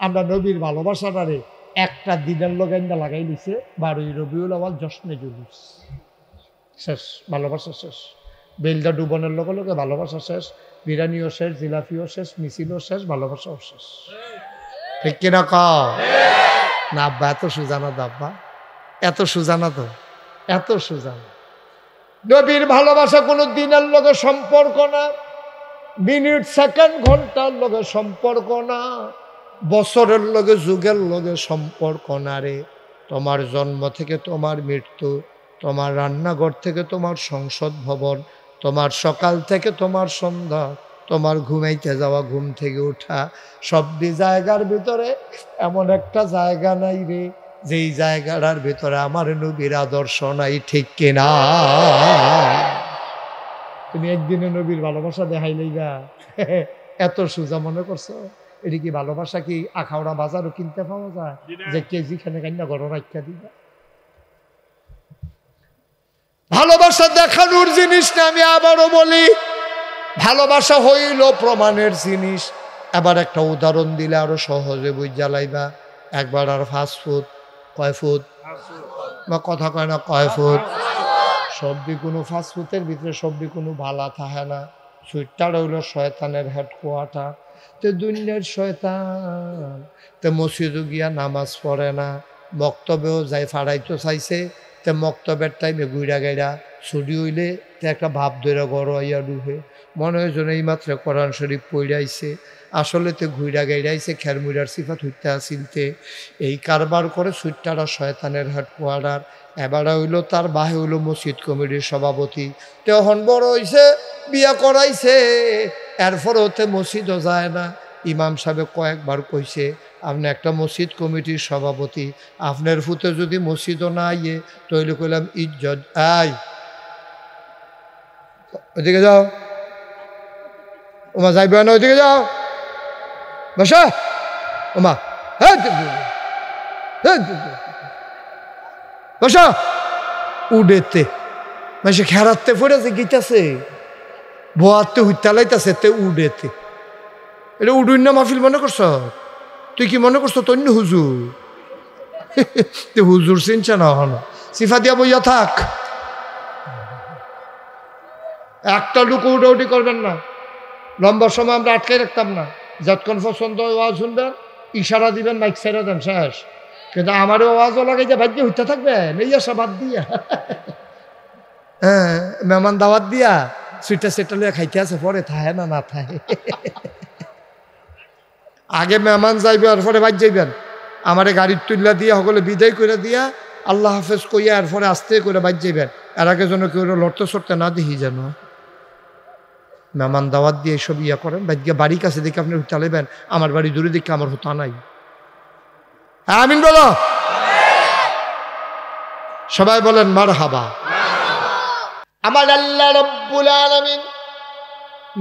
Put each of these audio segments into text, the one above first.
আমরা নবীর ভালোবাসাটারে একটা দিনের লগাইন্দা লাগাই নিছে 12ই রবিউল আউয়াল জশ্নে জুলুস শেষ, ভালোবাসা শেষ। বেলদা ডুবনের লগে লগে ভালোবাসা শেষ, বিরিয়ানিও শেষ, জিলাপিও শেষ, মিছিলও শেষ, ভালোবাসাও শেষ। ঠিক কিনা ক না আব্বা? এত সুজানা তো আব্বা, এত সুজানা তো, এত সুজানা। নবীর ভালোবাসা কোনো দিনের লগে সম্পর্ক না, মিনিট সেকেন্ড ঘন্টার লগে সম্পর্ক না, বছরের লগে যুগের লগে সম্পর্ক না রে। তোমার জন্ম থেকে তোমার মৃত্যু, তোমার রান্নাঘর থেকে তোমার সংসদ ভবন, তোমার সকাল থেকে তোমার সন্ধ্যা, তোমার ঘুমাইতে যাওয়া, ঘুম থেকে ওঠা, সবটি জায়গার ভিতরে এমন একটা জায়গা নাই রে যেই জায়গাটার ভিতরে আমার নবীর আদর্শ নাই। ঠিক কিনা? তুমি একদিনে নবীর ভালোবাসা দেখাইলেই গা এত সোজা মনে করছো? এটি কি ভালোবাসা? কি আখাউড়া বাজারও কিনতে পাওয়া যায় যে কেজি খানে কান্না ঘর রাখা দিবা? ভালোবাসা দেখানোর জিনিস না, আমি আবারও বলি, ভালোবাসা হইল প্রমাণের জিনিস। এবার একটা উদাহরণ দিলে আরো সহজে বুঝা লাইবা। একবার আর ফাস্টফুড কয় ফুট বা কথা কয় না কয় ফুট, সবদি কোনো ফাস্টফুডের ভিতরে সবদি কোনো ভালা থাকে না। সুইটটা হইল শয়তানের হেডকোয়ার্টার। তে দুনিয়ার শয়তান তে মসজিদও গিয়া নামাজ পড়ে না, মক্তবেও যাই ফাড়াইতে চাইছে, তে মক্তবের টাইমে গুইরা গাইরা ছুটি হইলে তে একটা ভাব ধরে গড় আইয়া ডুবে, মনে হয় যেন এই মাত্র কোরআন শরীফ পড়াইছে, আসলে তে ঘুইরা গাইরাইছে খেরমুইরার সিফাত হইতে আসিলতে। এই কারবার করে সুইটটারা শয়তানের হেডকোয়ার্টার। এবার হইল তার বাহে হইল মসজিদ কমিটির সভাপতি, তখন বড় হইছে, বিয়া করাইছে, এরপর হতে মসজিদও যায় না। ইমাম সাহেব কয়েকবার কইছে, আপনি একটা মসজিদ কমিটির সভাপতি, আপনার ফুতে যদি মসজিদও না আইয়ে তৈলে কইলাম ইজ্জত। আই ওইদিকে যাও, ওমা যাইবে না, ওইদিকে যাও, বসা ওমা, বসা। উডেতে মানে খেরাতে পড়েছে, গিতাছে বোয়াতে হুইতালাইতেছে, তে উডেতে। এটা উডুই না মাহফিল মনে করছ? তুই কি মনে করছো তন্য হুজুর? তুই হুজুর চিনছে না, হন সিফা দিয়া বইয়া থাক। একটা লুকো উডাউডি করবেন না। লম্বা সময় আমরা আটকে রাখতাম না, যতক্ষণ পছন্দ ওয়াজ শুনবেন, ইশারা দিবেন, মাইক ছেড়ে দেন, শেষ। কিন্তু আমারও ওয়াজও লাগাই যে ভাগ্যে হইতে থাকবে, নেই আসা বাদ দিয়া, হ্যাঁ মেহমান দাওয়াত দিয়া সুইটা সেটা লিয়া খাইতে আছে, পরে থাহে না, না থাহে। আগে মেহমান যাইবে, আর পরে বাদ যাইবেন। আমারে গাড়ির তুল্লা দিয়া সকলে বিদায় করে দিয়া আল্লাহ হাফেজ কইয়া এরপরে আস্তে করে বাদ যাইবেন। এর আগে যেন কেউ লড়তে সরতে না দেখি, যেন মেহমান দাওয়াত দিয়ে এসব ইয়া করেন। বাদ বাড়ির কাছে দেখে আপনি চালাইবেন, আমার বাড়ি দূরে দেখে আমার হতা নাই। আমিন বলো, সবাই বলেন মারহাবা। আমার আল্লাহ রাব্বুল আলামিন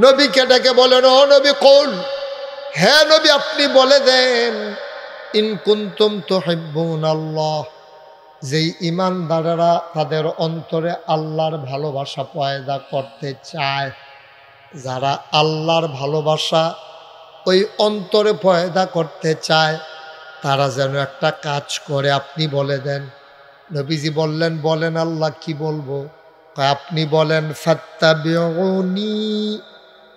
নবীকে ডেকে বলেন, ও নবী কোন, হ্যাঁ নবী আপনি বলে দেন, ইন কুনতুম তুহিব্বুনাল্লাহ, যেই ঈমানদারেরা তাদের অন্তরে আল্লাহর ভালোবাসা পয়দা করতে চায়, যারা আল্লাহর ভালোবাসা ওই অন্তরে পয়দা করতে চায়, তারা যেন একটা কাজ করে। আপনি বলে দেন। নবীজি বললেন, বলেন আল্লাহ কি বলবো? আপনি বলেন ফাত্তাবিউনি,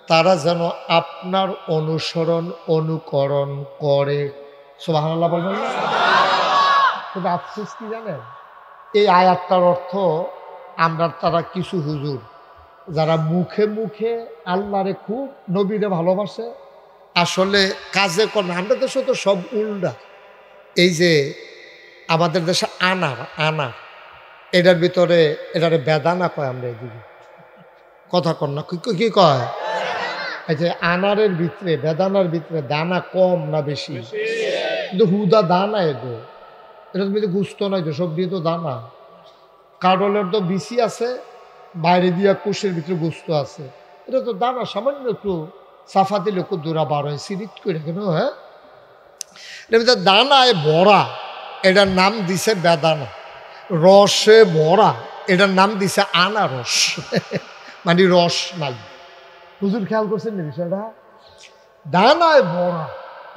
তারা যেন আপনার অনুসরণ অনুকরণ করে। সুবহানাল্লাহ বলবেন না? কিন্তু আফসোস কি জানেন, এই আয়াতটার অর্থ আমরা তারা কিছু হুজুর যারা মুখে মুখে আল্লাহরে খুব নবীরে ভালোবাসে, আসলে কাজে করে না। আমরা দেশে তো সব উল্টা। এই যে আমাদের দেশে আনার এটার ভিতরে এটারে বেদানা কয়, আমরা এদিকে কথা কর না, কি কয়? এই যে আনারের ভিতরে বেদানার ভিতরে দানা কম না বেশি? কিন্তু হুদা দানা এতো, এটার ভিতরে গুস্ত নাই তো, সব দিয়ে তো দানা। কাডলের তো বিসি আছে, বাইরে দিয়া কোষের ভিতরে গুস্ত আছে, এটা তো দানা। সামান্য একটু সাফা দিলে খুব দূরা বার হয়, সিরিট করে কেন? হ্যাঁ, এটার ভিতরে দানায় ভরা, এটার নাম দিছে বেদানা। রসে ভরা, এটার নাম দিছে আনারস। মানে রস নাই। হুজুর খেয়াল করছেন না বিষয়টা? দানায় ভরা,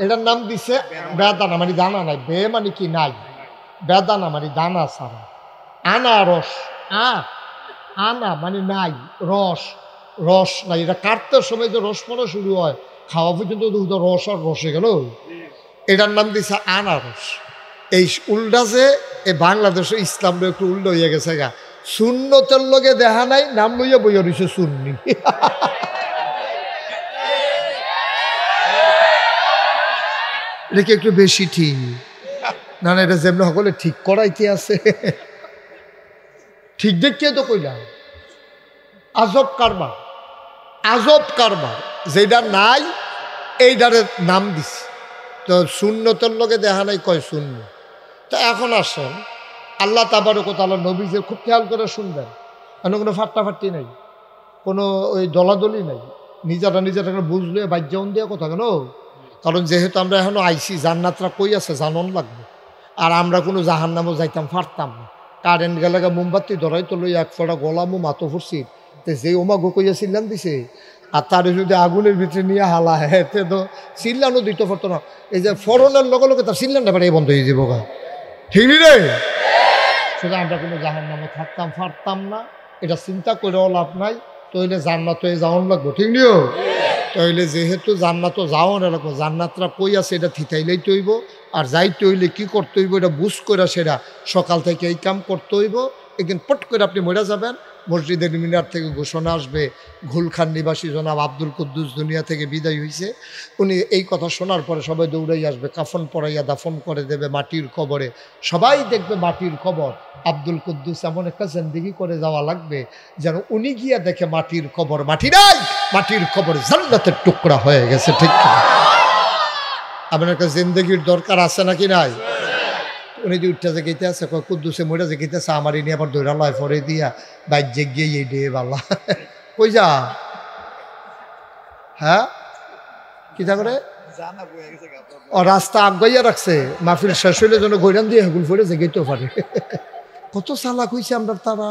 এটার নাম দিছে বেদানা, মানে দানা নাই, বে মানে কি নাই, বেদানা মানে দানা ছাড়া, আনারস, আনা মানে নাই, রস, রস নাই, এটা কাটতে সময় যে রস পড়া শুরু হয় খাওয়া পর্যন্ত রস আর রসে গেল, এটার নাম দিছে আনারস। এই উল্টা যে এই বাংলাদেশে ইসলাম একটু উল্টো হয়ে গেছে গা, সুন্নতের লগে দেখা নাই, নাম লইয়া বইয়া রয়েছে সুন্নি। এটা কি একটু বেশি ঠিক না? না, এটা যেমন সকলে ঠিক করাইতে আছে, ঠিক দেখিয়ে তো কইলাম। আজব কারবার, আজব কারবার, যেটা নাই এইটারে নাম দিছে। তো সুন্নতের লগে দেখা নাই কয় শূন্য। তো এখন আসেন আল্লাহ তাবারক ওয়া তাআলা নবীদের খুব খেয়াল করে শুনবেন, কোনো ফাট্টাফাট্টি নেই, কোনো ওই দলাদলি নেই, নিজেরা বুঝলে বাজ্যাউন দিয়ে কথা কেন, কারণ যেহেতু আমরা এখনো আইসি, জান্নাতরা কই আছে জানন লাগবে, আর আমরা কোনো জাহান্নামও যাইতাম পারতাম না। কারেন্ট গেলে মোমবাতি ধরাই তো লই এক ফোঁটা গোলামও মাতো ফুরছি, তো যে ওমা গো কইয়া চিল্লান দিছে, আর তারে যদি আগুনের ভিতরে নিয়ে হালা হেতে তো চিল্লানো দিতে পারতো না। এই যে ফরনের লগে লগে তার চিল্লানটা বেড়ে বন্ধ হয়ে যাবো গা, ঠিক রে? সেটা আমরা কোনো জাহান্নামে থাকতাম পারতাম না, এটা চিন্তা করেও লাভ নাই। তইলে জান্নাত হয়ে যাওয়ান লাগবো, ঠিক নিও? তাইলে যেহেতু জান্নাতও যাওয়ান লাগবো, জান্নাতরা কই আছে এটা থিতাইলেই তৈব, আর যাইতে হইলে কী করতে হইব এটা বুঝ করে সেটা সকাল থেকে এই কাম করতে হইব। একদিন পট করে আপনি মরে যাবেন, মসজিদের মিনার থেকে ঘোষণা আসবে ঘুলখান নিবাসী জনাব আব্দুল কুদ্দুস দুনিয়া থেকে বিদায় হয়েছে। উনি এই কথা শোনার পরে সবাই দৌড়াই আসবে, কাফন পরাইয়া দাফন করে দেবে মাটির কবরে। সবাই দেখবে মাটির কবর, আব্দুল কুদ্দুস এমন একটা জিন্দেগি করে যাওয়া লাগবে যেন উনি গিয়া দেখে মাটির কবর মাটি নাই, মাটির কবর জান্নাতের টুকরা হয়ে গেছে, ঠিক কিনা? আপনার একটা জিন্দেগির দরকার আছে নাকি নাই? উনি যে উঠতে যে গেতে আছে কুদ্দুসে মরে যে গেতেছে, আমার নিয়ে আবার দৈরা লয় পরে দিয়া বাইরে গিয়ে এই ডে বাল্লা কই যা, হ্যাঁ কি করে ও রাস্তা আগাইয়া রাখছে, মাহফিল শেষ হইলে যেন গৈরান দিয়ে হেগুল ফেরে যে গেতেও পারে। কত চালাক হইছে আমরা তারা।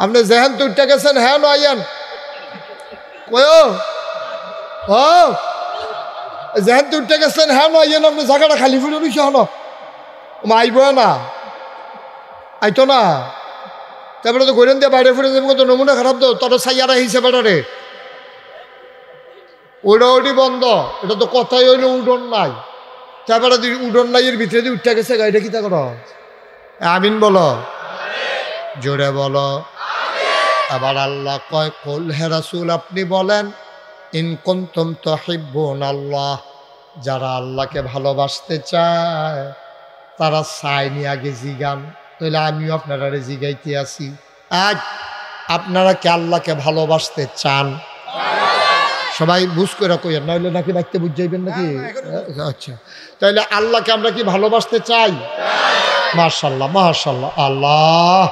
আপনি যেহেন তো উঠতে গেছেন, হ্যাঁ নয়ান কয় ও যেহেন তো উঠতে গেছেন, হ্যাঁ নয়ান আপনি জায়গাটা খালি ফুলে রইছে হলো আইব না, আইতো না, তারপরে তো গৈরান দিয়ে বাইরে ফুরে যাবো, তো নমুনা খারাপ তো তোর সাইয়ারা হিসেবে বেটারে ওইটা ওইটি বন্ধ, এটা তো কথাই হইলো উডন নাই। তারপরে উডন নাই এর ভিতরে দিয়ে উঠতে গেছে গাড়িটা কি তা করো? আমিন বলো, জোরে বলো। আবার আল্লাহ কয় কুল হে রাসূল আপনি বলেন ইন কুনতুম তুহিব্বুনাল্লাহ, যারা আল্লাহকে ভালোবাসতে চায় তারা চায়নি আগে জিগান। তাহলে আমিও আপনারা জিগাইতে আসি, আজ আপনারা কি আল্লাহকে ভালোবাসতে চান? সবাই বুঝ করে কইেন, নইলে নাকি দেখতে বুঝাইবেন নাকি? আচ্ছা, তাহলে আল্লাহকে আমরা কি ভালোবাসতে চাই? মাশাআল্লাহ মাশাআল্লাহ। আল্লাহ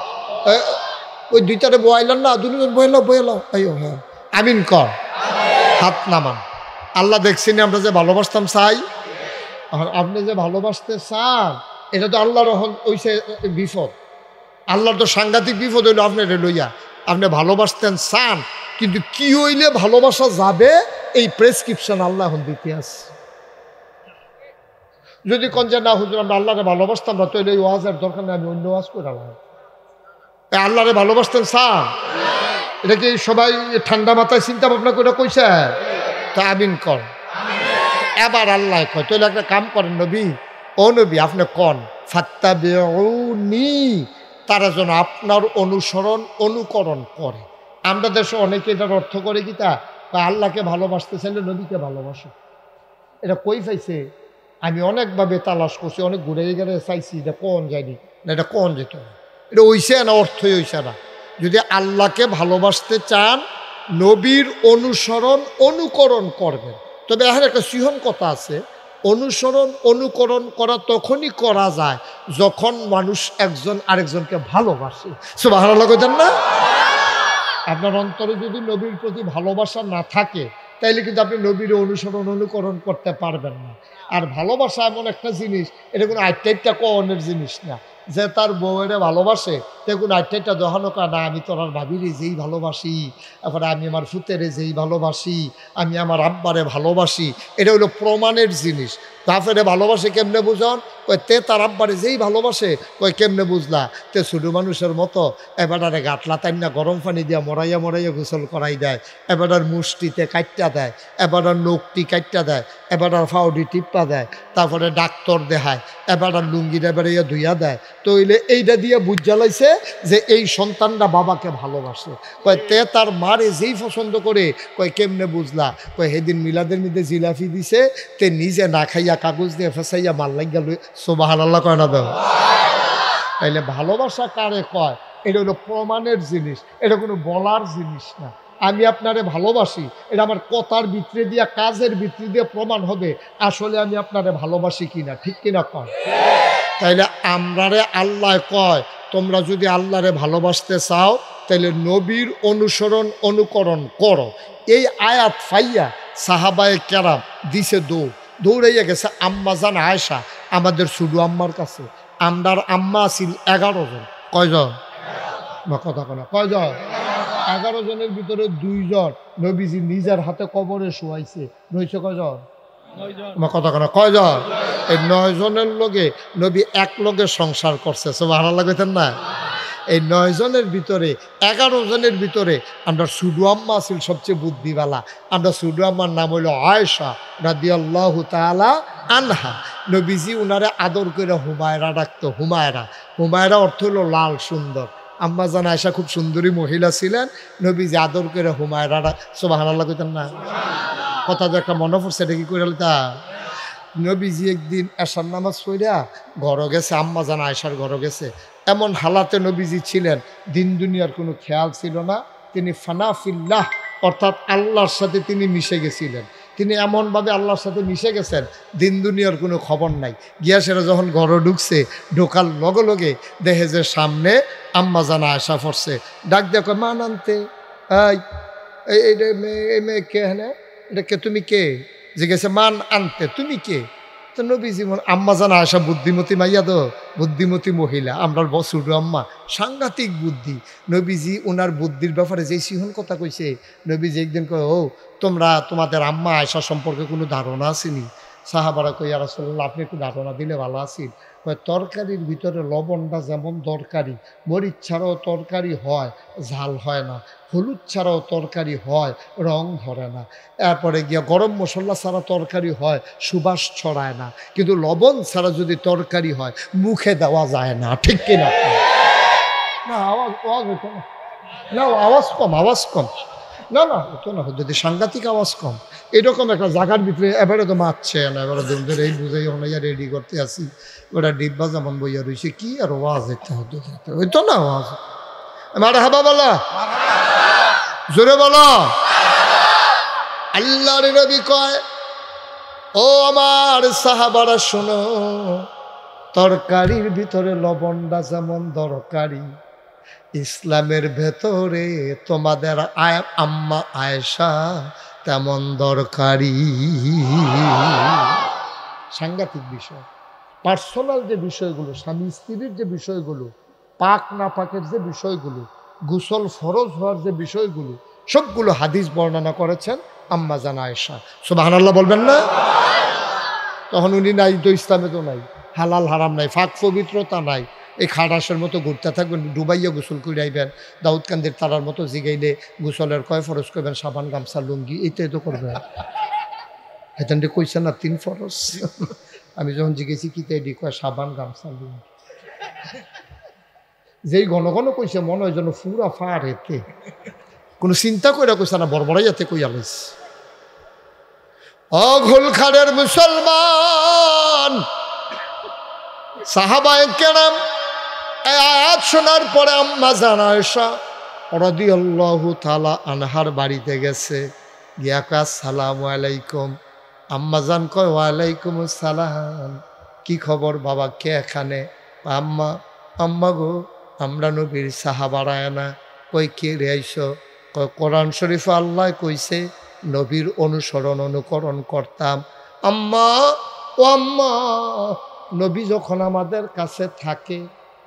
ওই দুইটারে বয়াইলেন না, দুজন বয়ালো আইও, হ্যাঁ আমিন কর, হাত নামান। আল্লাহ দেখছেন আমরা যে ভালোবাসতাম চাই, আপনি যে ভালোবাসতে চান এটা তো আল্লাহর ওইসে বিপদ, আল্লাহর তো সাংঘাতিক বিপদ হইল আপনার লইয়া। আপনি ভালোবাসতেন চান, কিন্তু কি হইলে ভালোবাসা যাবে এই প্রেসক্রিপশন আল্লাহ এখন দিতে আছে। যদি কোন যে না হুজুর আমরা আল্লাহরে ভালোবাসতাম না, তাহলে এই ওয়াজের দরকার নেই, আমি অন্য ওয়াজ করে আল্লাহরে ভালোবাসতেন চান, এটা কি সবাই ঠান্ডা মাথায় চিন্তা ভাবনা করে কইছে? তা আমিন কর। এবার আল্লাহ কয় তাহলে একটা কাম করেন নবী, ও নবী আপনি কন ফাত্তাবিউনি, তারা যেন আপনার অনুসরণ অনুকরণ করে। আমরা দেশে অনেকে এটার অর্থ করে কি তা আল্লাহকে ভালোবাসতে চাইলে নবীকে ভালোবাসো, এটা কই পাইছে? আমি অনেকভাবে তালাশ করছি, অনেক ঘুরে গেলে চাইছি, এটা কোন যায়নি না, এটা কোন যেত, এটা হইছে না, অর্থই হইছে না। যদি আল্লাহকে ভালোবাসতে চান নবীর অনুসরণ অনুকরণ করবেন। তবে এখন একটা সিহন কথা আছে, অনুসরণ অনুকরণ করা তখনই করা যায় যখন মানুষ একজন আরেকজনকে ভালোবাসে। সুবহানাল্লাহ কইতেন না? আপনার অন্তরে যদি নবীর প্রতি ভালোবাসা না থাকে তাইলে কিন্তু আপনি নবীর অনুসরণ অনুকরণ করতে পারবেন না। আর ভালোবাসা এমন একটা জিনিস, এটা কোনো আইটা কনের জিনিস না, যে তার বউয়েরে ভালোবাসে দেখুন আটটা দহানো কানা আমি তোর ভাবিরে যেই ভালোবাসি, এরপরে আমি আমার ফুতেরে যেই ভালোবাসি, আমি আমার আব্বারে ভালোবাসি, এটা হলো প্রমাণের জিনিস। বাপেরে ভালোবাসে কেমনে বুঝন? কই তে তার আব্বারে যেই ভালোবাসে, কই কেমনে বুঝলা? তে ছোটো মানুষের মতো এবারে গাটলা তাইনা গরম পানি দিয়া মরাইয়া মরাইয়া গোসল করাই দেয়, এবারে মুষ্টিতে কাটটা দেয়, এবারে নখটি কাটটা দেয়, এবারে ফাউডি টিপ্পা দেয়, তারপরে ডাক্তার দেখায়, এবারে লুঙ্গিটা এবারে ধুইয়া দেয়। তো হইলে এইটা দিয়ে বুঝ জ্বালাইছে যে এই সন্তানটা বাবাকে ভালোবাসে। কয় তে তার মারে যেই পছন্দ করে, কয় কেমনে বুঝলা? কয় সেদিন মিলাদের মধ্যে জিলাফি দিছে, তে নিজে না খাইয়া কাগজ দিয়ে ফেসাইয়া মাল লাগিয়া লই। সুবহানাল্লাহ কয় না দেব? তাইলে ভালোবাসা কারে কয়? এটা হলো প্রমাণের জিনিস, এটা কোনো বলার জিনিস না। আমি আপনারে ভালোবাসি, এটা আমার কথার ভিতরে দিয়া কাজের ভিতরে দিয়ে প্রমাণ হবে আসলে আমি আপনারে ভালোবাসি কিনা, ঠিক কিনা কয়? তাইলে আমরারে আল্লাহ কয় তোমরা যদি আল্লাহরে ভালোবাসতে চাও তাইলে নবীর অনুসরণ অনুকরণ করো। এই আয়াত ফাইয়া সাহাবায়ে কেরাম দিছে দৌড়াইয়া গেছে আম্মাজান আয়েশা, আমাদের শুধু আম্মার কাছে। আমরার আম্মা আছিল 11 জন। কয়জন? কথা কয় না, কয়জন? 11 জনের ভিতরে 2 জন নবীজি নিজের হাতে কবরে শোয়াইছে। নইছে কয়জন? কথা কয় না, কয়জন? এই 9 জনের লগে নবী এক লগে সংসার করছে। সুবহানাল্লাহ কইতেন না? এই 9 জনের ভিতরে 11 জনের ভিতরে আমরা শুধু আম্মা আছিল সবচেয়ে বুদ্ধিওয়ালা। আমরা শুধু আম্মার নাম হইল আয়েশা রাদিয়াল্লাহু তাআলা আনহা। নবীজি উনারে আদর করে হুমায়রা ডাকতো। হুমায়রা অর্থ হলো লাল সুন্দর। আম্মা জান আয়েশা খুব সুন্দরী মহিলা ছিলেন, নবীজি আদর করে হুমায়রা ডাক। সুবহানাল্লাহ কইতেন না? কথা তো একটা মনে পড়ছে, এটা কি করে তা? নবীজি একদিন এশার নামাজ পড়িয়া ঘরে গেছে, আম্মা জান আয়েশার ঘরে গেছে। এমন হালাতে নবীজি ছিলেন, দিন দুনিয়ার কোনো খেয়াল ছিল না। তিনি ফানাফিল্লাহ অর্থাৎ আল্লাহর সাথে তিনি মিশে গেছিলেন। তিনি এমনভাবে আল্লাহর সাথে মিশে গেছেন, দিন দুনিয়ার কোনো খবর নাই। গিয়া সেরা যখন ঘরে ঢুকছে, ঢোকার লগে লগে দেখে যে সামনে আম্মা জান আয়েশা পড়ছে। ডাক দেখো মান আনতে, এই মেয়ে কে? হ্যাঁ এটা কে? তুমি কে? জিজ্ঞেসে মান আনতে, তুমি কে? তো নবীজি আম্মা জান আয়েশা বুদ্ধিমতী মাইয়া, তো বুদ্ধিমতী মহিলা। আমরা ছোট আম্মা সাংঘাতিক বুদ্ধি। নবীজি ওনার বুদ্ধির ব্যাপারে যেই সিহন কথা কইছে, নবীজি একদিন কয় ও তোমরা তোমাদের আম্মা আয়েশা সম্পর্কে কোনো ধারণা আসেনি? সাহাবারা কই ইয়া রাসূলুল্লাহ আপনি একটু ধারণা দিলে ভালো আছিল। কয় তরকারির ভিতরে লবণটা যেমন দরকারি, মরিচ ছাড়াও তরকারি হয় ঝাল হয় না, হলুদ ছাড়াও তরকারি হয় রং ধরে না, এরপরে গিয়া গরম মশলা ছাড়া তরকারি হয় সুবাস ছড়ায় না, কিন্তু লবণ ছাড়া যদি তরকারি হয় মুখে দেওয়া যায় না, ঠিক কিনা? না আওয়াজ হতো না, না আওয়াজ কম না হতো না, যদি সাংঘাতিক আওয়াজ কম। এরকম একটা জায়গার ভিতরে এবারে তো মারছে না, এবারে ধরে এই বুঝাই হনাইয়া রেডি করতে আসি, ওটা ডিব্বা যেমন বইয়া রয়েছে, কি আর আওয়াজ হইতে হইতো না আওয়াজ। মারহাবা বলো, জোরে বলো। আল্লাহর নবী কয় ও আমার সাহাবারা শোনো, তরকারির ভিতরে লবণটা যেমন দরকারি, ইসলামের ভেতরে তোমাদের আম্মা আয়েশা তেমন দরকারি। সাংঘাতিক বিষয়। পার্সোনাল যে বিষয়গুলো, স্বামী স্ত্রীর যে বিষয়গুলো, পাক না পাকের যে বিষয়গুলো, গোসল ফরজ হওয়ার যে বিষয়গুলো, সবগুলো হাদিস বর্ণনা করেছেন আম্মা জান আয়েশা। সুবহানাল্লাহ বলবেন না? তখন উনি নাই তো, ইসলামে তো নাই, হালাল হারাম নাই, ফাঁক পবিত্রতা নাই, এই খাটাসের মতো ঘুরতে থাকবেন, ডুবাইয়া গোসল করে আইবেন, দাউদকান্দির তারার মতো জিগাইলে গোসলের কয় ফরজ করবেন, সাবান গামছা লুঙ্গি, এইটাই তো করবেন। হেতান কইছে না 3 ফরজ, আমি যখন জিজ্ঞেছি কি তাই কয় সাবান গামছা লুঙ্গি। যেই ঘন ঘন কইছে মনে হয় যেন পুরা ফার হেতে, কোনো চিন্তা করে কইছে না, বড়বড়াইয়াতে কইয়া লইছে। অঘোলখাড়ের মুসলমান সাহাবায়ে কেরাম আয়াত শোনার পরে আম্মা জান আয়েশা রাদিয়াল্লাহু তাআলা আনহার বাড়িতে গেছে, গিয়া কয় আসসালামু আলাইকুম। আম্মা জান কয় ওয়ালাইকুম আসসালাম, কি খবর বাবা, কে এখানে? আম্মা গো আমরা নবীর সাহাবারা না। কই কে রে আইছো? কয় কোরআন শরীফে আল্লাহ কইছে নবীর অনুসরণ অনুকরণ করতাম। আম্মা ও আম্মা, নবী যখন আমাদের কাছে থাকে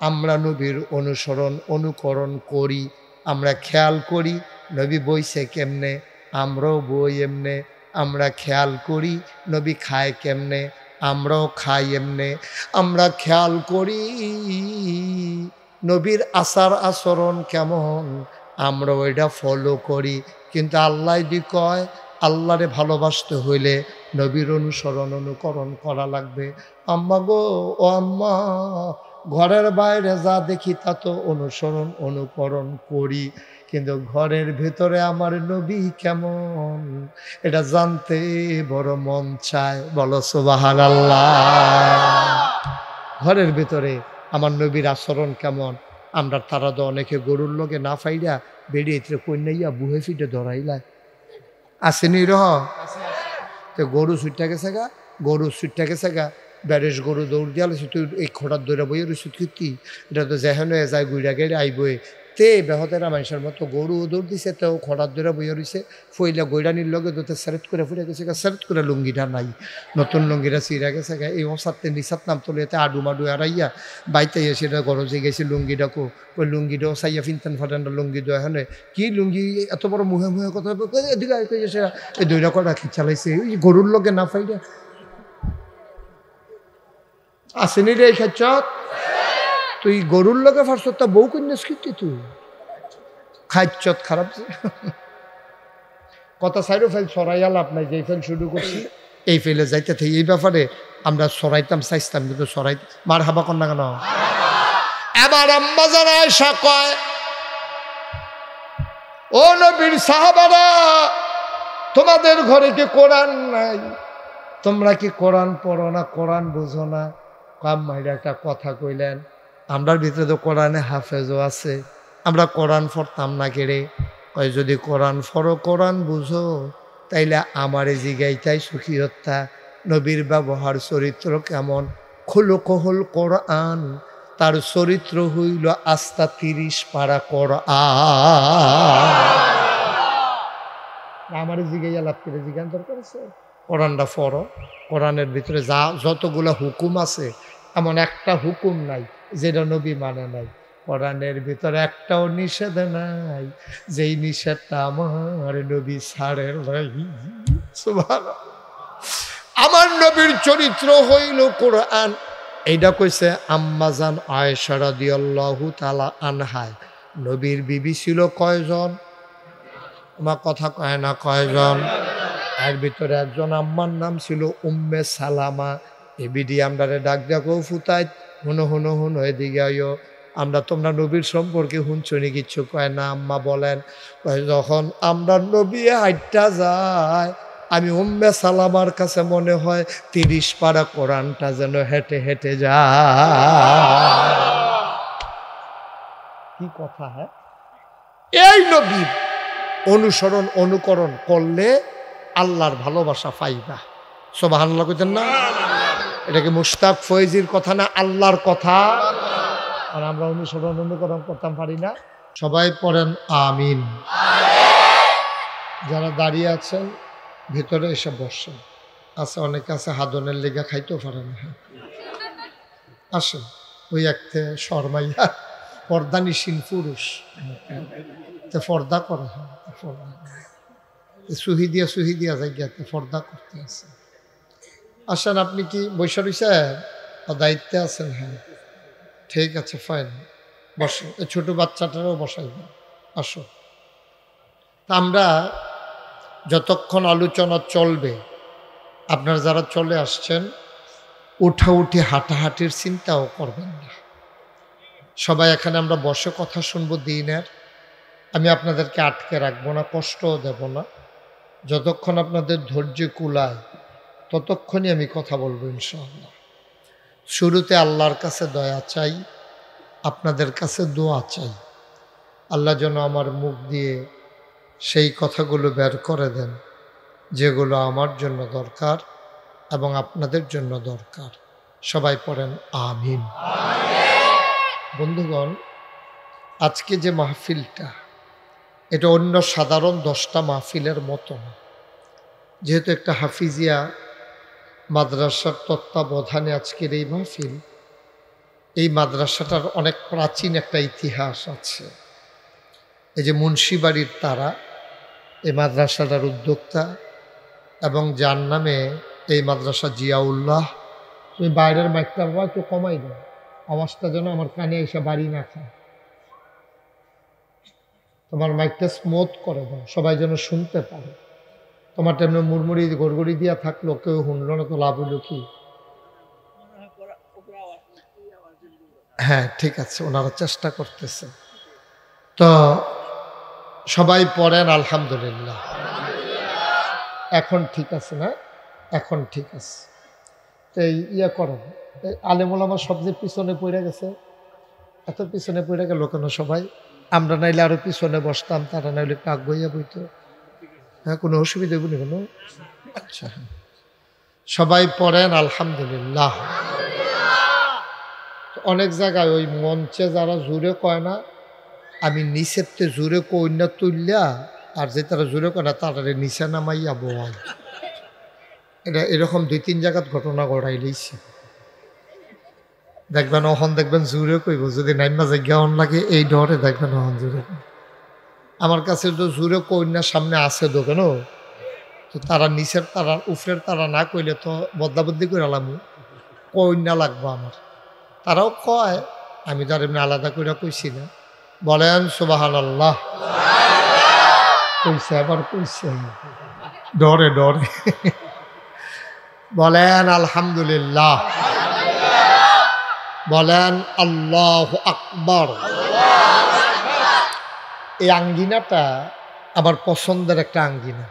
আমরা নবীর অনুসরণ অনুকরণ করি, আমরা খেয়াল করি নবী বইছে কেমনে, আমরাও বই এমনে, আমরা খেয়াল করি নবী খায় কেমনে, আমরাও খাই এমনে, আমরা খেয়াল করি নবীর আচার আচরণ কেমন, আমরা ওইটা ফলো করি। কিন্তু আল্লাহ দি কয় আল্লাহরে ভালোবাসতে হইলে নবীর অনুসরণ অনুকরণ করা লাগবে। আম্মা গো, ও আম্মা, ঘরের বাইরে যা দেখি তা তো অনুসরণ অনুকরণ করি, কিন্তু ঘরের ভেতরে আমার নবী কেমন এটা জানতে বড় মন চায়। বলো সুবহানাল্লাহ। ঘরের ভেতরে আমার নবীর আচরণ কেমন, আমরা তারা তো অনেকে গরুর লগে না ফাইরা বেরিয়ে কন্যাইয়া বুহে ফিটে ধরাইলায়, আসেনি রহ তো গরু ছুটটা গেছে গা, গরু ছুটটা গেছে গা, ব্যারেস গরু দৌড় দিয়ালে তুই এই খোঁড়ার দৌড়া বইয়ের ওষুধ কীর্তি এটা তো যেখানে যায় গুইরা গেড়ে আইবই তে বেহতেরা মানুষের মতো গরু দৌড় দিছে, তো খোঁড়ার দৌড়া বইয়ে রয়েছে, ফইলা গৈরানির লগে দোতে সেরেট করে ফুটে গেছে গা, সেরেট করে লুঙ্গিটা নাই, নতুন লুঙ্গিটা চিরা গেছে গা, এই অবস্থাতে নিচাত নাম তোলে এতে আডু মাডু এড়াইয়া বাইতে সেটা গরজে গেছে লুঙ্গিটাকো, ওই লুঙ্গিটাও চাইয়া ফিনতেন ফাটান লুঙ্গি দো এখানে কি লুঙ্গি এত বড় মুহে মুহে কথা এদিকে এই দইরা কটা চালাইছে ওই গরুর লগে না ফাইরা আসেনি রে খাচ্ছত তুই গরুর লগে ফারছ তা বউ কন্যাস কীর্তি তুই খাচ্ছত খারাপ কথা সাইডও ফেল সরাই আলাপ নাই, যে ফেল শুরু করছি এই ফেলে যাইতে থাকি। এই ব্যাপারে আমরা সরাইতাম চাইতাম কিন্তু সরাই মার হাবা কন্যা কেন। এবার আম্মা জানা আয়েশা কয় ও নবীর সাহাবারা তোমাদের ঘরে কি কোরআন নাই, তোমরা কি কোরআন পড়ো না, কোরআন বুঝো না? কাম মাইরা একটা কথা কইলেন, আমরার ভিতরে তো কোরআনে হাফেজও আছে, আমরা কোরআন পড়তাম না কেড়ে। কয় যদি কোরআন পড়ো কোরআন বুঝো তাইলে আমারে জিগাইতাই সুখী হত্যা নবীর ব্যবহার চরিত্র কেমন, খুলুকহুল কোরআন, তার চরিত্র হইল আস্তা 30 পারা কোরআন। আমারে জিগাইয়া লাভ করে জিজ্ঞান দরকার আছে? কোরআনটা পড়ো, কোরআনের ভিতরে যা যতগুলো হুকুম আছে এমন একটা হুকুম নাই যেটা নবী মানে নাই, কোরআনের ভিতরে একটাও নিষেধ নাই যেই নিষেধটা আমার নবী ছাড়ে নাই। সুবহানাল্লাহ। আমার নবীর চরিত্র হইল কোরআন, এইটা কইছে আম্মাজান আয়েশা রাদিয়াল্লাহু তাআলা আনহা। নবীর বিবি ছিল কয়জন? আমার কথা কয় না কয়জন? এর ভিতরে একজন আম্মার নাম ছিল উম্মে সালামা। এ বিডি আমরারে ডাক ডাকো ফুতাই হুনো হুনো হুনো এদিকে আইও, আমরা তোমরা নবীর সম্পর্কে হুনছনি কিচ্ছু কয় না। আম্মা বলেন যখন আমরা নবী হাইটটা যায় আমি উম্মে সালামার কাছে মনে হয় 30 পারা কোরআনটা যেন হেঁটে হেঁটে যায়। কি কথা হ্যাঁ? এই নবীর অনুসরণ অনুকরণ করলে আল্লাহর ভালোবাসা পাইবা। সুবহানাল্লাহ কইতেন না? এটা কি মুশতাক ফয়েজির কথা না আল্লাহর কথা? আর আমরা অনুসরণ অনুকরণ করতাম পারি না। সবাই পড়েন আমিন। যারা দাঁড়িয়ে আছেন ভিতরে এসে বসেন। আছে অনেকে আছে হাদনের লেগা খাইতেও পারে না। আসেন ওই একটা শর্মাইয়া পর্দানিসীন পুরুষ পর্দা করে, সুহি দিয়া জায়গাতে পর্দা করতে আছে। আসেন আপনি কি বৈশা রইছেন? দায়িত্বে আছেন? হ্যাঁ ঠিক আছে ফাইন, বসো। ছোট বাচ্চাটারও বসাইবেন, আসো। তা আমরা যতক্ষণ আলোচনা চলবে আপনারা যারা চলে আসছেন উঠাউঠি হাঁটাহাঁটির চিন্তাও করবেন না। সবাই এখানে আমরা বসে কথা শুনবো দিনের। আমি আপনাদেরকে আটকে রাখবো না, কষ্টও দেব না। যতক্ষণ আপনাদের ধৈর্য কুলায় ততক্ষণই আমি কথা বলবো ইনশাআল্লাহ। শুরুতে আল্লাহর কাছে দয়া চাই, আপনাদের কাছে দোয়া চাই। আল্লাহ যেন আমার মুখ দিয়ে সেই কথাগুলো বের করে দেন যেগুলো আমার জন্য দরকার এবং আপনাদের জন্য দরকার। সবাই পড়েন আমিন। বন্ধুগণ, আজকে যে মাহফিলটা এটা অন্য সাধারণ 10টা মাহফিলের মতো না। যেহেতু একটা হাফিজিয়া মাদ্রাসার তত্ত্বাবধানে আজকের এই মাহফিল, এই মাদ্রাসাটার অনেক প্রাচীন একটা ইতিহাস আছে। এই যে মুন্সিবাড়ির তারা এই মাদ্রাসাটার উদ্যোক্তা, এবং যার নামে এই মাদ্রাসা জিয়াউল্লাহ। তুমি বাইরের মাইকটা বাবা একটু কমাই দাও, আওয়াজটা যেন আমার কানে এসে বাড়ি না খায়। তোমার মাইকটা স্মুথ করে দাও, সবাই যেন শুনতে পারে। তোমার তেমনি মুড়মুড়ি গড়গড়ি দিয়া থাকলো, কেউ শুনলো না তো লাভ হলো কি? হ্যাঁ ঠিক আছে, ওনারা চেষ্টা করতেছে। তো সবাই পড়েন আলহামদুলিল্লাহ। এখন ঠিক আছে না? এখন ঠিক আছে। তো ইয়ে করো, আলেমুল আমার সবচেয়ে পিছনে পড়ে গেছে। এত পিছনে পড়ে গেল কেন সবাই? আমরা নাইলে আরো পিছনে বসতাম, তারা নাইলে কাক বইয়া বইতো। হ্যাঁ, কোনো অসুবিধা বলি কোনো? আচ্ছা, সবাই পড়েন আলহামদুলিল্লাহ। অনেক জায়গায় ওই মঞ্চে যারা জোরে কয় না, আমি নিচেতে জোরে কই না তুললা, আর যে তারা জোরে কয় না তারা নিচে নামাইয়া বয়। এটা এরকম 2-3 জায়গাত ঘটনা ঘটাই লইছি। দেখবেন অহন দেখবেন জোরে কইব, যদি নাইমা জায়গা অন লাগে এই ডরে দেখবেন অহন জোরে। আমার কাছে তো জোরে কই না সামনে আছে দোকানো, তো তারা নিচের তারা উফরের তারা না কইলে তো বদলাবদ্দি করে আলাম, কই না লাগবো আমার। তারাও কয়, আমি তো আর এমনি আলাদা করে কইছি না। বলেন সুবহানাল্লাহ। কইছে আবার কইছে, ডরে ডরে। বলেন আলহামদুলিল্লাহ। বলেন আল্লাহু আকবার। এই আঙ্গিনাটা আমার পছন্দের একটা আঙ্গিনা।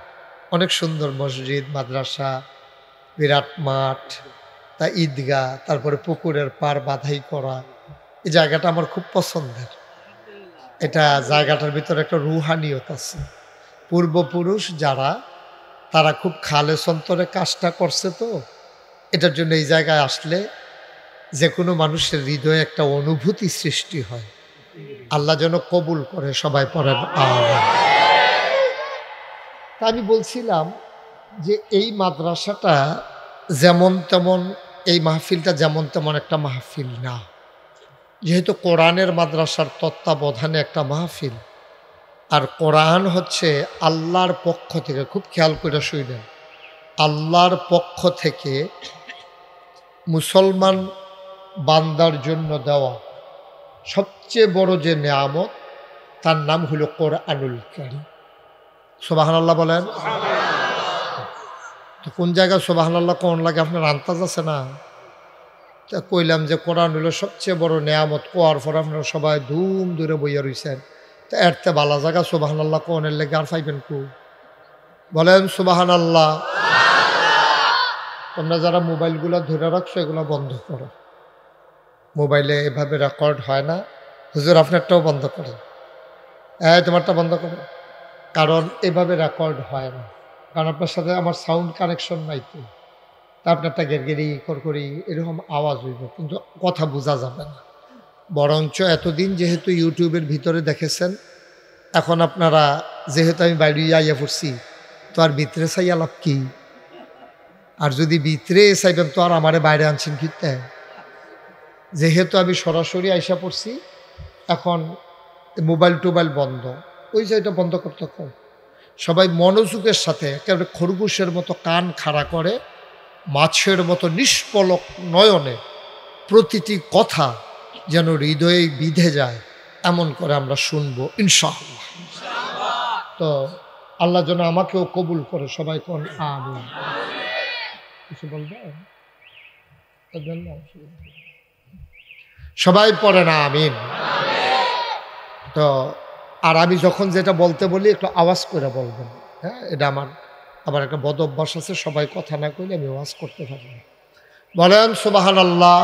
অনেক সুন্দর মসজিদ, মাদ্রাসা, বিরাট মাঠ, তা ঈদগাহ, তারপরে পুকুরের পার বাধাই করা। এই জায়গাটা আমার খুব পছন্দের। এটা জায়গাটার ভিতরে একটা রুহানিয়ত আছে। পূর্বপুরুষ যারা, তারা খুব খালেস অন্তরে কাজটা করছে, তো এটার জন্য এই জায়গায় আসলে যে কোনো মানুষের হৃদয়ে একটা অনুভূতি সৃষ্টি হয়। আল্লাহ যেন কবুল করে। সবাই পড়েন আমিন। তা আমি বলছিলাম যে এই মাদ্রাসাটা যেমন তেমন, এই মাহফিলটা যেমন তেমন একটা মাহফিল না। যেহেতু কোরআনের মাদ্রাসার তত্ত্বাবধানে একটা মাহফিল, আর কোরআন হচ্ছে আল্লাহর পক্ষ থেকে, খুব খেয়াল করে শুনেন, আল্লাহর পক্ষ থেকে মুসলমান বান্দার জন্য দেওয়া সবচেয়ে বড় যে নেয়ামত, তার নাম হলো কোরআনুল কারীম। সুবহানাল্লাহ বলেন। তো কোন জায়গায় সুবহানাল্লাহ কোন লাগে আপনার আন্দাজ আছে না? তা কইলাম যে কোরআন হলো সবচেয়ে বড় নেয়ামত। কোয়ার পর আপনারা সবাই ধুম দূরে বইয়া রইছেন, তো এরতে বালা জায়গা সুবহানাল্লাহ কোনের লেগে আর পাইবেন কু? বলেন সুবহানাল্লাহ। তোমরা যারা মোবাইলগুলো ধরে রাখছো এগুলো বন্ধ করো। মোবাইলে এভাবে রেকর্ড হয় না। হুজুর আপনারটাও বন্ধ করো, তোমারটা বন্ধ করো, কারণ এভাবে রেকর্ড হয় না। কারণ আপনার সাথে আমার সাউন্ড কানেকশন নাই, তো তা আপনারটা গেরগেরি করকরি এরকম আওয়াজ হইব, কিন্তু কথা বোঝা যাবে না। বরঞ্চ এতদিন যেহেতু ইউটিউবের ভিতরে দেখেছেন, এখন আপনারা যেহেতু আমি বাইরে আইয়া পড়ছি, তো আর ভিতরে চাইয়া লাভ কি? আর যদি ভিতরে চাইবেন তো আর আমারে বাইরে আনছেন কিতে? যেহেতু আমি সরাসরি আইসা পড়ছি, এখন মোবাইল টোবাইল বন্ধ, ওই যে এটা বন্ধ করতে কম। সবাই মনোযোগের সাথে একেবারে খরগোশের মতো কান খাড়া করে, মাছের মতো নিষ্পলক নয়নে প্রতিটি কথা যেন হৃদয়ে বিঁধে যায়, এমন করে আমরা শুনবো ইনশাআল্লাহ। তো আল্লাহ যেন আমাকেও কবুল করে। সবাই কোন আমিন। কিছু বলবে? সবাই পড়ে না আমিন। তো আর আমি যখন যেটা বলতে বলি একটু আওয়াজ করে বলবেন। হ্যাঁ, এটা আমার একটা বদ অভ্যাস আছে, সবাই কথা না কইলে আমি আওয়াজ করতে পারি না। বলেন সুবহানাল্লাহ।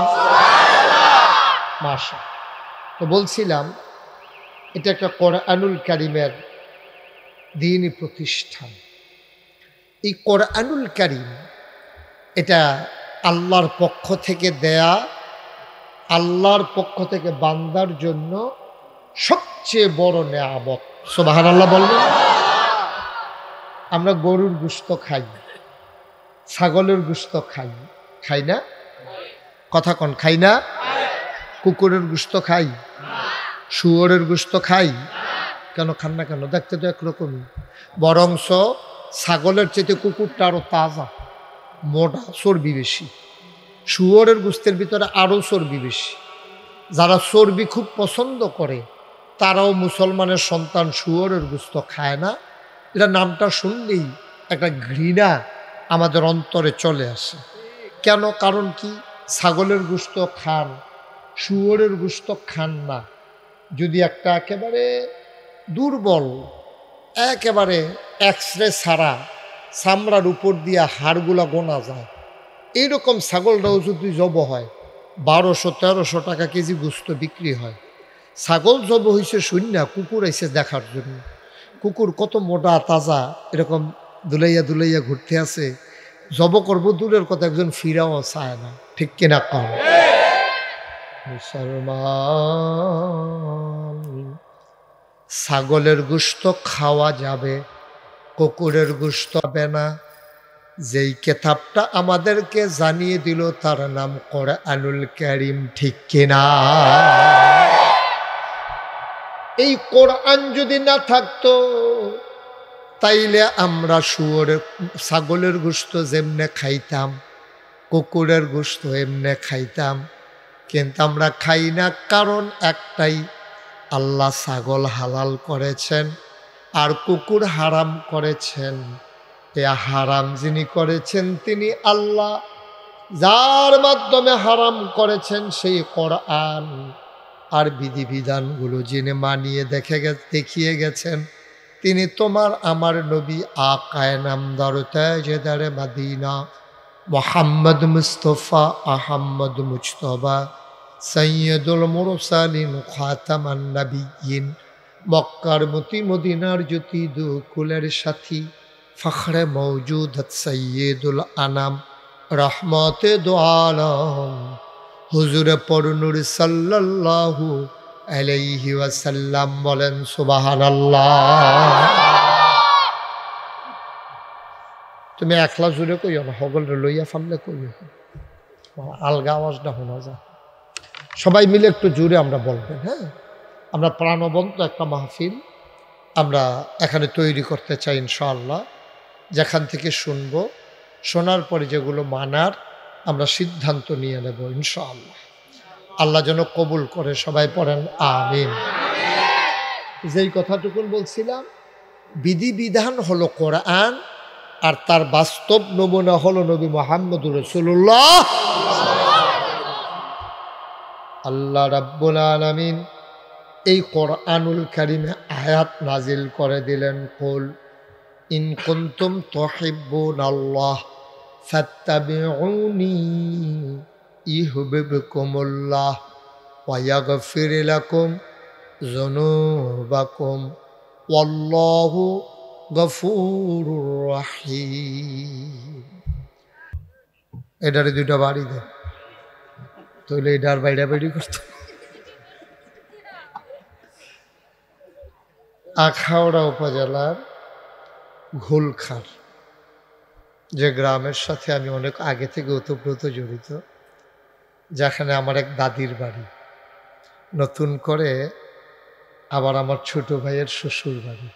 মাশা। তো বলছিলাম এটা একটা কোরআনুল কারীমের দ্বীনি প্রতিষ্ঠান। এই কোরআনুল কারীম এটা আল্লাহর পক্ষ থেকে দেয়া, আল্লাহর পক্ষ থেকে বান্দার জন্য সবচেয়ে বড় নেয়ামত। সুবহানাল্লাহ বলবেন। আমরা গরুর গোশত খাই, ছাগলের গোশত খাই, খাই না? কথা কন, খাই না? কুকুরের গোশত খাই, শুয়োরের গোশত খাই, কেন খান না কেন? দেখতে তো একরকমই, বরংস ছাগলের চাইতে কুকুরটা আরো তাজা, মোটা, চর্বি বেশি। শুয়োরের গোশতের ভিতরে আরো চর্বি বেশি। যারা চর্বি খুব পছন্দ করে তারাও মুসলমানের সন্তান শুয়োরের গোশত খায় না। এটা নামটা শুনলেই একটা ঘৃণা আমাদের অন্তরে চলে আসে। কেন? কারণ কি? ছাগলের গোশত খান, শুয়োরের গোশত খান না। যদি একটা একেবারে দুর্বল, একেবারে এক্সরে ছাড়া চামড়ার উপর দিয়া হাড়গুলা গোনা যায়, এইরকম ছাগলটাও যদি জব হয় 1200-1300 টাকা কেজি গোশত বিক্রি হয়। ছাগল জব হয়েছে শূন্য, কুকুর এসে দেখার জন্য। কুকুর কত মোটা তাজা, এরকম দুলাইয়া দুলাইয়া ঘুরতে আছে, জব করবো দূরের কথা, একজন ফিরাও চায় না। ঠিক কিনা কম? মুসলমান, ছাগলের গোশত খাওয়া যাবে, কুকুরের গোশত হবে না। যেই কেতাবটা আমাদেরকে জানিয়ে দিল তার নাম কোরআনুল কারীম। ঠিক কিনা? এই কোরআন যদি না থাকতো তাইলে আমরা ছাগলের গোশত যেমনে খাইতাম, কুকুরের গোশত এমনে খাইতাম, কিন্তু আমরা খাই না। কারণ একটাই, আল্লাহ ছাগল হালাল করেছেন আর কুকুর হারাম করেছেন। এ হারাম যিনি করেছেন তিনি আল্লাহ, যার মাধ্যমে হারাম করেছেন সেই কোরআন আর বিধিবিধানগুলো যিনি মানিয়ে দেখিয়ে গেছেন তিনি তোমার আমার নবী আকায়ে নামদার তাজদারে মদিনা মুহাম্মদ মুস্তাফা আহমদ মুজতবা সৈয়দুল মুরসালিন খাতামান নবিয়্যিন, মক্কার মতি মদিনার জ্যোতি দুকুলের সাথী, ফখরে মওজুদত সৈয়দুল আনাম রহমতে দো আলম হুজুরে পরনুর সাল্লাল্লাহু আলাইহি ওয়াসাল্লাম। বলেন সুবহানাল্লাহ। তুমি একলা জুড়ে কইও না, হগলরে লইয়া ফাললে কইও, আলগা আওয়াজটা শোনা যায়। সবাই মিলে একটু জুড়ে আমরা বলবেন। হ্যাঁ, আমরা প্রাণবন্ত একটা মাহফিল আমরা এখানে তৈরি করতে চাই ইনশাআল্লাহ। যেখান থেকে শুনবো, শোনার পরে যেগুলো মানার আমরা সিদ্ধান্ত নিয়ে নেব ইনশাআল্লাহ। আল্লাহ যেন কবুল করে। সবাই পড়েন আমিন। যেই কথাটুকুন বলছিলাম, বিধিবিধান হলো কোরআন আর তার বাস্তব নমুনা হলো নবী মুহাম্মদুর রাসূলুল্লাহ। আল্লাহ রাব্বুল আলামিন এই কোরআনুল কারীমে আয়াত নাজিল করে দিলেন, কুল ইন কুনতুম তুহিব্বুনাল্লাহ ফাত্তাবিউনি ইউহিব্বুকুমুল্লাহ ওয়া ইয়াগফির লাকুম যুনুবাকুম ওয়াল্লাহু গফুরুর রহিম। এটারে দুইটা বাড়ি দে, তাহলে এটার বাইরে বাইরে করতো। আখাউড়া উপজেলার ঘোলখার যে গ্রামের সাথে আমি অনেক আগে থেকে ওতপ্রোত জড়িত, যেখানে আমার এক দাদির বাড়ি, নতুন করে আবার আমার ছোট ভাইয়ের শ্বশুর বাড়ি,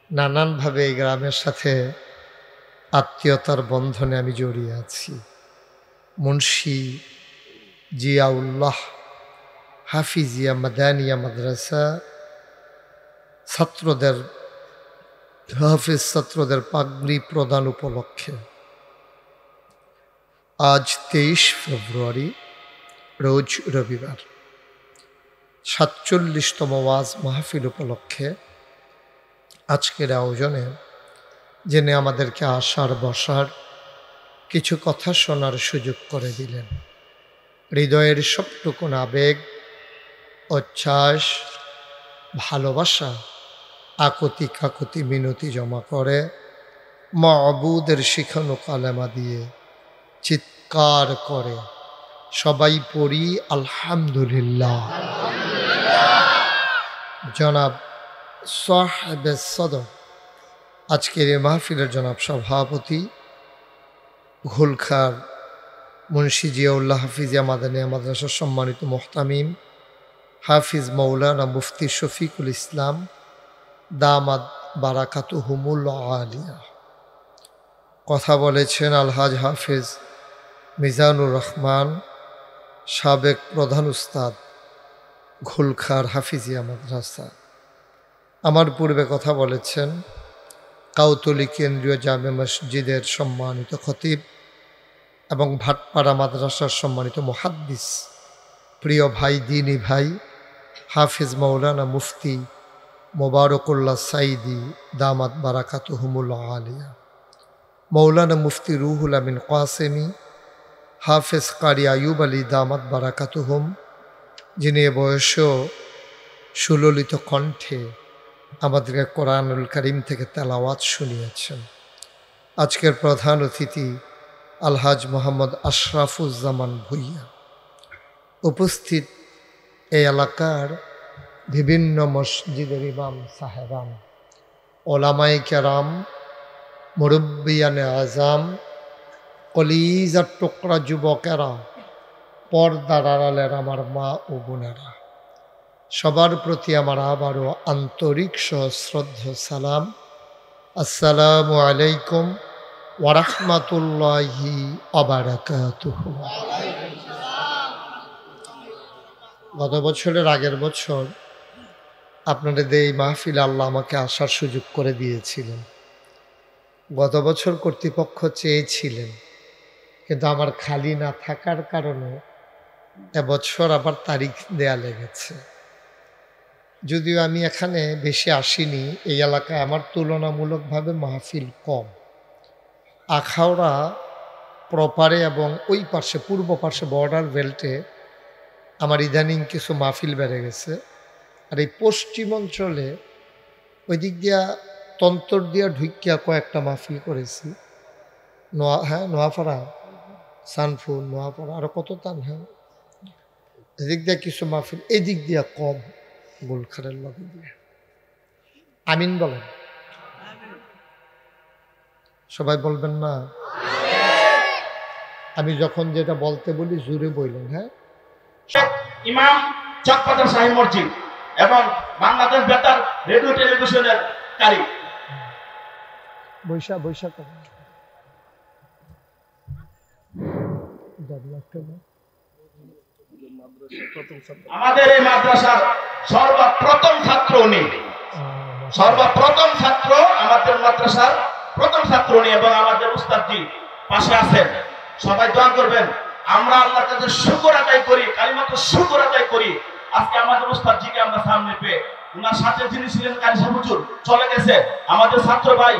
নানানভাবে এই গ্রামের সাথে আত্মীয়তার বন্ধনে আমি জড়িয়ে আছি। মুন্সি জিয়াউল্লাহ হাফিজিয়া মাদানিয়া মাদ্রাসা ছাত্রদের, হাফিজ ছাত্রদের পাগড়ি প্রদান উপলক্ষে আজ 23 ফেব্রুয়ারি রোজ রবিবার 47তম ওয়াজ মাহফিল উপলক্ষে আজকের আয়োজনে জেনে আমাদেরকে আসার বসার কিছু কথা শোনার সুযোগ করে দিলেন। হৃদয়ের সবটুকুন আবেগ, উচ্ছ্বাস, ভালোবাসা, আকুতি কাকুতি মিনতি জমা করে মাবুদের শিখানো কালেমা দিয়ে চিৎকার করে সবাই পড়ি আলহামদুলিল্লাহ। জনাব সাহেবে সদর, আজকের এই মাহফিলের জনাব সভাপতি, ঘোলখার মুন্সি জিয়াউল্লাহ হাফিজিয়া মাদানিয়া মাদ্রাসার সম্মানিত মুহতামিম হাফিজ মৌলানা মুফতি শফিকুল ইসলাম দামাত বারাকাতুহুমুল আলিয়া। কথা বলেছেন আলহাজ হাফিজ মিজানুর রহমান, সাবেক প্রধান উস্তাদ, ঘুলখার হাফিজিয়া মাদ্রাসা। আমার পূর্বে কথা বলেছেন কাউতলি কেন্দ্রীয় জামে মসজিদের সম্মানিত খতিব এবং ভাটপাড়া মাদ্রাসার সম্মানিত মুহাদ্দিস, প্রিয় ভাই, দিনী ভাই, হাফিজ মৌলানা মুফতি মোবারকুল্লাহ সাইদি দামাত বারাকাতুহুমুল আলিয়া, মৌলানা মুফতি রুহুল আমিন কাসেমি, হাফেজ কারি আয়ুব আলী দামাত বারাকাতুহুম, যিনি এ বয়সেও সুললিত কণ্ঠে আমাদেরকে কোরআনুল কারীম থেকে তেলাওয়াত শুনিয়েছেন। আজকের প্রধান অতিথি আলহাজ মোহাম্মদ আশরাফুজ্জামান ভুইয়া। উপস্থিত এই এলাকার বিভিন্ন মসজিদের ইমাম সাহেবান, ওলামায়ে কেরাম, মুরব্বিয়ানে আজাম, কলিজার টুকরা যুবকেরা, পর্দার আড়ালের আমার মা ও বোনেরা, সবার প্রতি আমার আবারও আন্তরিক সশ্রদ্ধ সালাম। আসসালামু আলাইকুম ওয়া রাহমাতুল্লাহি ওয়া বারাকাতুহু। গত বছরের আগের বছর আপনাদের এই মাহফিলে আল্লাহ আমাকে আসার সুযোগ করে দিয়েছিলেন। গত বছর কর্তৃপক্ষ চেয়েছিলেন, কিন্তু আমার খালি না থাকার কারণে এবছর আবার তারিখ দেয়া লেগেছে। যদিও আমি এখানে বেশি আসিনি, এই এলাকায় আমার তুলনামূলকভাবে মাহফিল কম। আখাউড়া প্রপারে এবং ওই পাশে পূর্ব পাশে বর্ডার বেল্টে আমার ইদানিং কিছু মাহফিল বেড়ে গেছে। আর এই পশ্চিম অঞ্চলে ওই দিক দিয়া তন্তর দিয়া ঢুকিয়া কয়েকটা মাহফিল করেছি। নোয়াপাড়া, সানফুল, নোয়াপাড়া, আরও কত তান, হ্যাঁ, এদিক দিয়া কিছু মাহফিল, এই দিক দিয়া কম, গোলখারের লগে দিয়ে। আমিন বলেন, সবাই বলবেন না? আমি যখন যেটা বলতে বলি জোরে বললেন। হ্যাঁ, ইমাম চকবাজার শাহী মসজিদ এবং বাংলাদেশ বেতার রেডিও টেলিভিশনের কারি বৈশাখ আমাদের এই মাদ্রাসার সর্বপ্রথম ছাত্র উনি, সর্বপ্রথম ছাত্র, আমাদের মাদ্রাসার প্রথম ছাত্র উনি এবং আমাদের উস্তাদজি পাশে আছেন। সবাই দোয়া করবেন। আমরা আল্লাহর কাছে শুকর আদায় করি, কালিমাত শুকর আদায় করি। আজকে আমাদের উস্তাদজিকে আমরা সামনে পেয়ে, উনার সাথে যিনি ছিলেন কারি সাহেব হুজুর চলে গেছে, আমাদের ছাত্র ভাই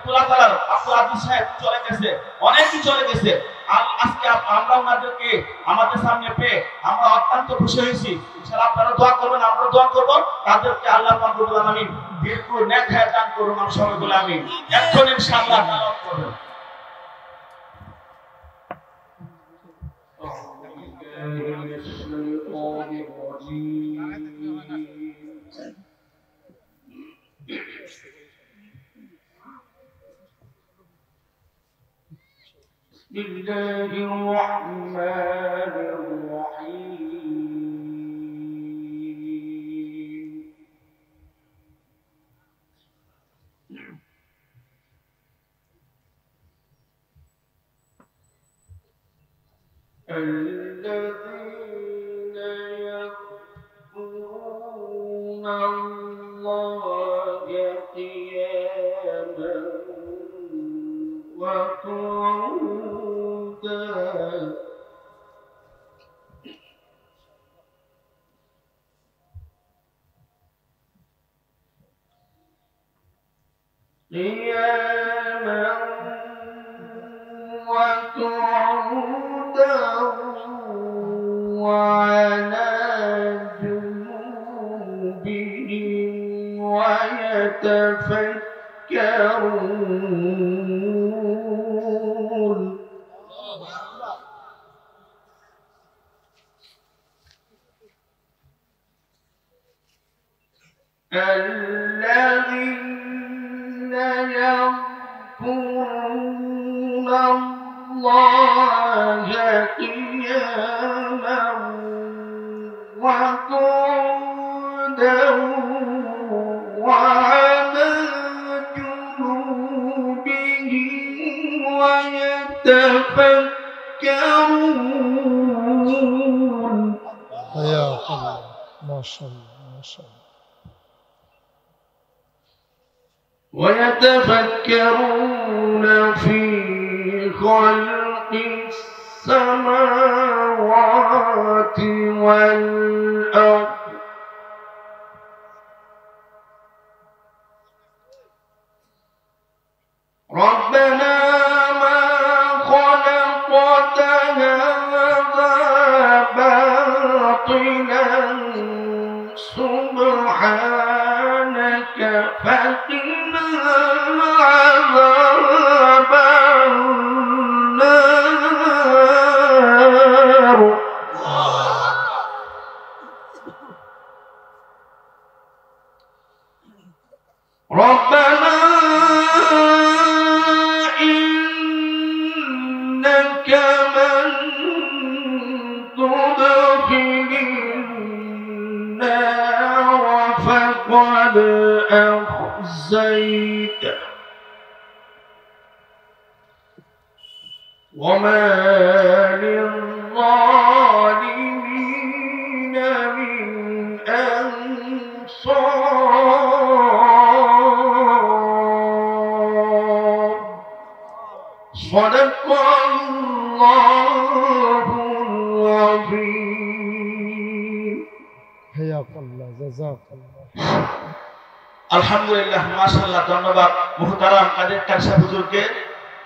তুলাতলার আব্দুল আজিজ সাহেব চলে গেছে, অনেকেই চলে গেছে। আজকে আমরা ওনাদেরকে আমাদের সামনে পেয়ে আমরা অত্যন্ত খুশি হয়েছি। ইনশাআল্লাহ আপনারা দোয়া করবেন, আমরা দোয়া করব, তাদেরকে আল্লাহ পাক রব্বুল আলামিন দীর্ঘ নেক হায়াত দান করুন। আমরা সবাই বলে আমিন। এখন ইনশাআল্লাহ তালাওয়াত করবেন। بسم الله الرحمن الرحيم. الذين يذكرون الله قياما وقعودا وعلى جنوبهم ويتفكرون. الذين يذكرون الله وعلى جنوبهم ويتفكرون. حياك الله. ما شاء الله ما شاء الله. ويتفكرون في خلق السماوات والأرض ربنا ما خلقت هذا باطلا سبحانك فقنا عذاب النار. ربنا إنك من تدخل النار فقد أخزيته وما للظالمين من أنصار. صدق الله العظيم. حياك الله جزاك الله. আলহামদুলিল্লাহ, মাশাআল্লাহ। ধন্যবাদ মুহতারাম কাদের কাশা হুজুরকে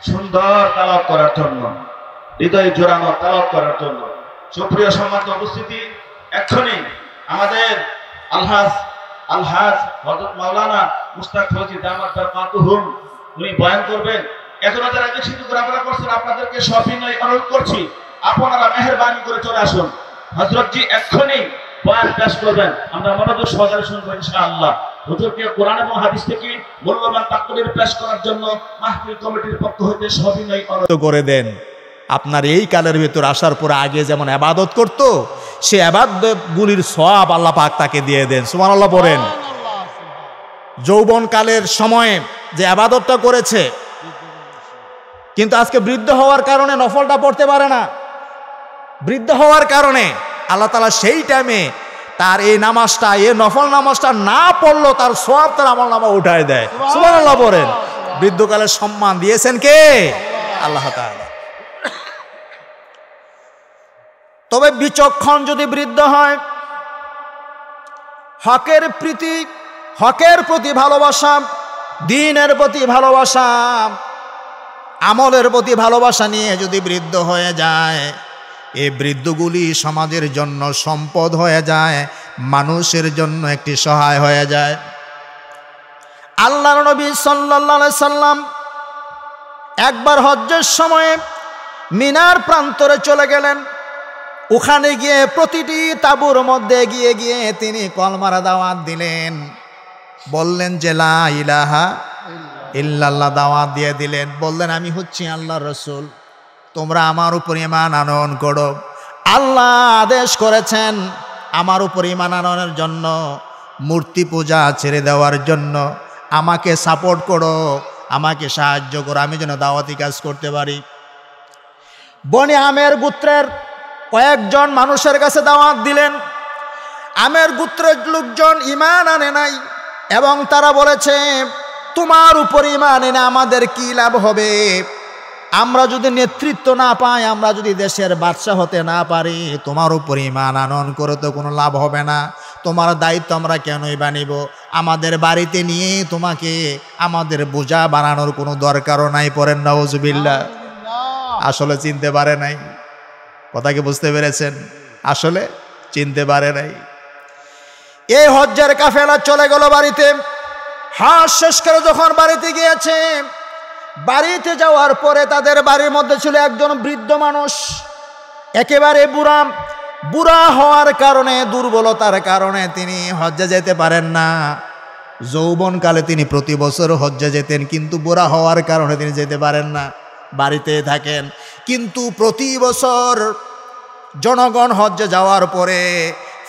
সুন্দর তেলাওয়াত করার জন্য, হৃদয় জোড়ানো তেলাওয়াত করার জন্য। সুপ্রিয় সম্মানিত উপস্থিতি, এক্ষুনি আমাদের আলহাজ হযরত মাওলানা মুস্তাক ফৌজি দামাত বারকাতুহুম উনি বয়ান করবেন। এখনো যারা বেশি ঘোরাফেরা করছেন আপনাদেরকে সবিনয় অনুরোধ করছি আপনারা মেহেরবানি করে চলে আসুন। হযরত জি এক্ষুনি বয়ান পেশ করবেন, আমরা মনোযোগ সহকারে শুনবো ইনশাআল্লাহ। হুজুরকে কোরআন এবং হাদিস থেকে মূল্যবান তাকরীর পেশ করার জন্য মাহফিল কমিটির পক্ষ হতে সবিনয় অনুরোধ করে দেন। আপনার এই কালের ভেতর আসার পরে আগে যেমন ইবাদত করত, সে ইবাদতগুলির সওয়াব আল্লাহ পাক তাকে দিয়ে দেন। সুবহানাল্লাহ পড়েন। যৌবন কালের সময়ে যে ইবাদতটা করেছে, কিন্তু আজকে বৃদ্ধ হওয়ার কারণে নফলটা পড়তে পারে না। বৃদ্ধ হওয়ার কারণে আল্লাহ তাআলা সেই টাইমে তার এই নামাজটা, এই নফল নামাজটা না পড়লো, তার সওয়াব তার আমলনামা উঠায় দেয়। সুবহানাল্লাহ পড়েন। বৃদ্ধকালের সম্মান দিয়েছেন কে? আল্লাহ তাআলা। তবে বিচক্ষণ যদি বৃদ্ধ হয়, হকের প্রতি ভালোবাসা, দ্বীনের প্রতি ভালোবাসা, আমলের প্রতি ভালোবাসা নিয়ে যদি বৃদ্ধ হয়ে যায়, এই বৃদ্ধগুলি সমাজের জন্য সম্পদ হয়ে যায়, মানুষের জন্য একটি সহায় হয়ে যায়। আল্লাহর নবী সাল্লাল্লাহু আলাইহি সাল্লাম একবার হজ্জের সময়ে মিনার প্রান্তরে চলে গেলেন। ওখানে গিয়ে প্রতিটি তাঁবুর মধ্যে গিয়ে গিয়ে তিনি কলমার দাওয়াত দিলেন, বললেন যে লা ইলাহা ইল্লাল্লাহ দাওয়াত দিয়ে দিলেন। বললেন আমি হচ্ছি আল্লাহর রাসূল, তোমরা আমার উপর ঈমান আনয়ন করো। আল্লাহ আদেশ করেছেন আমার উপর ঈমান আনয়নের জন্য, মূর্তি পূজা ছেড়ে দেওয়ার জন্য। আমাকে সাপোর্ট করো, আমাকে সাহায্য করো, আমি যেন দাওয়াতি কাজ করতে পারি। বনি আমের গোত্রের কয়েকজন মানুষের কাছে দাওয়াত দিলেন। আমের গোত্রের লোকজন ঈমান আনে নাই এবং তারা বলেছে তোমার উপর ঈমান এনে আমাদের কি লাভ হবে? আমরা যদি নেতৃত্ব না পাই, আমরা যদি দেশের বাদশা হতে না পারি, তোমার উপর ঈমান আনয়ন করে তো কোনো লাভ হবে না। তোমার দায়িত্ব আমরা কেনই বানিব? আমাদের বাড়িতে নিয়ে তোমাকে আমাদের বোঝা বানানোর কোনো দরকারও নাই। পড়েন নাউজুবিল্লাহ। আসলে চিনতে পারে নাই। কথা কি বুঝতে পেরেছেন? আসলে চিনতে পারে নাই। এই হজ্জের কাফেলা চলে গেল বাড়িতে। হাজ শেষ করে যখন বাড়িতে গিয়েছে, বাড়িতে যাওয়ার পরে তাদের বাড়ির মধ্যে ছিল একজন বৃদ্ধ মানুষ, একেবারে বুড়া হওয়ার কারণে, দুর্বলতার কারণে তিনি হজ্জে যেতে পারেন না। যৌবনকালে তিনি প্রতি বছর হজ্জে যেতেন, কিন্তু বুড়া হওয়ার কারণে তিনি যেতে পারেন না, বাড়িতে থাকেন। কিন্তু প্রতি বছর জনগণ হজ্জে যাওয়ার পরে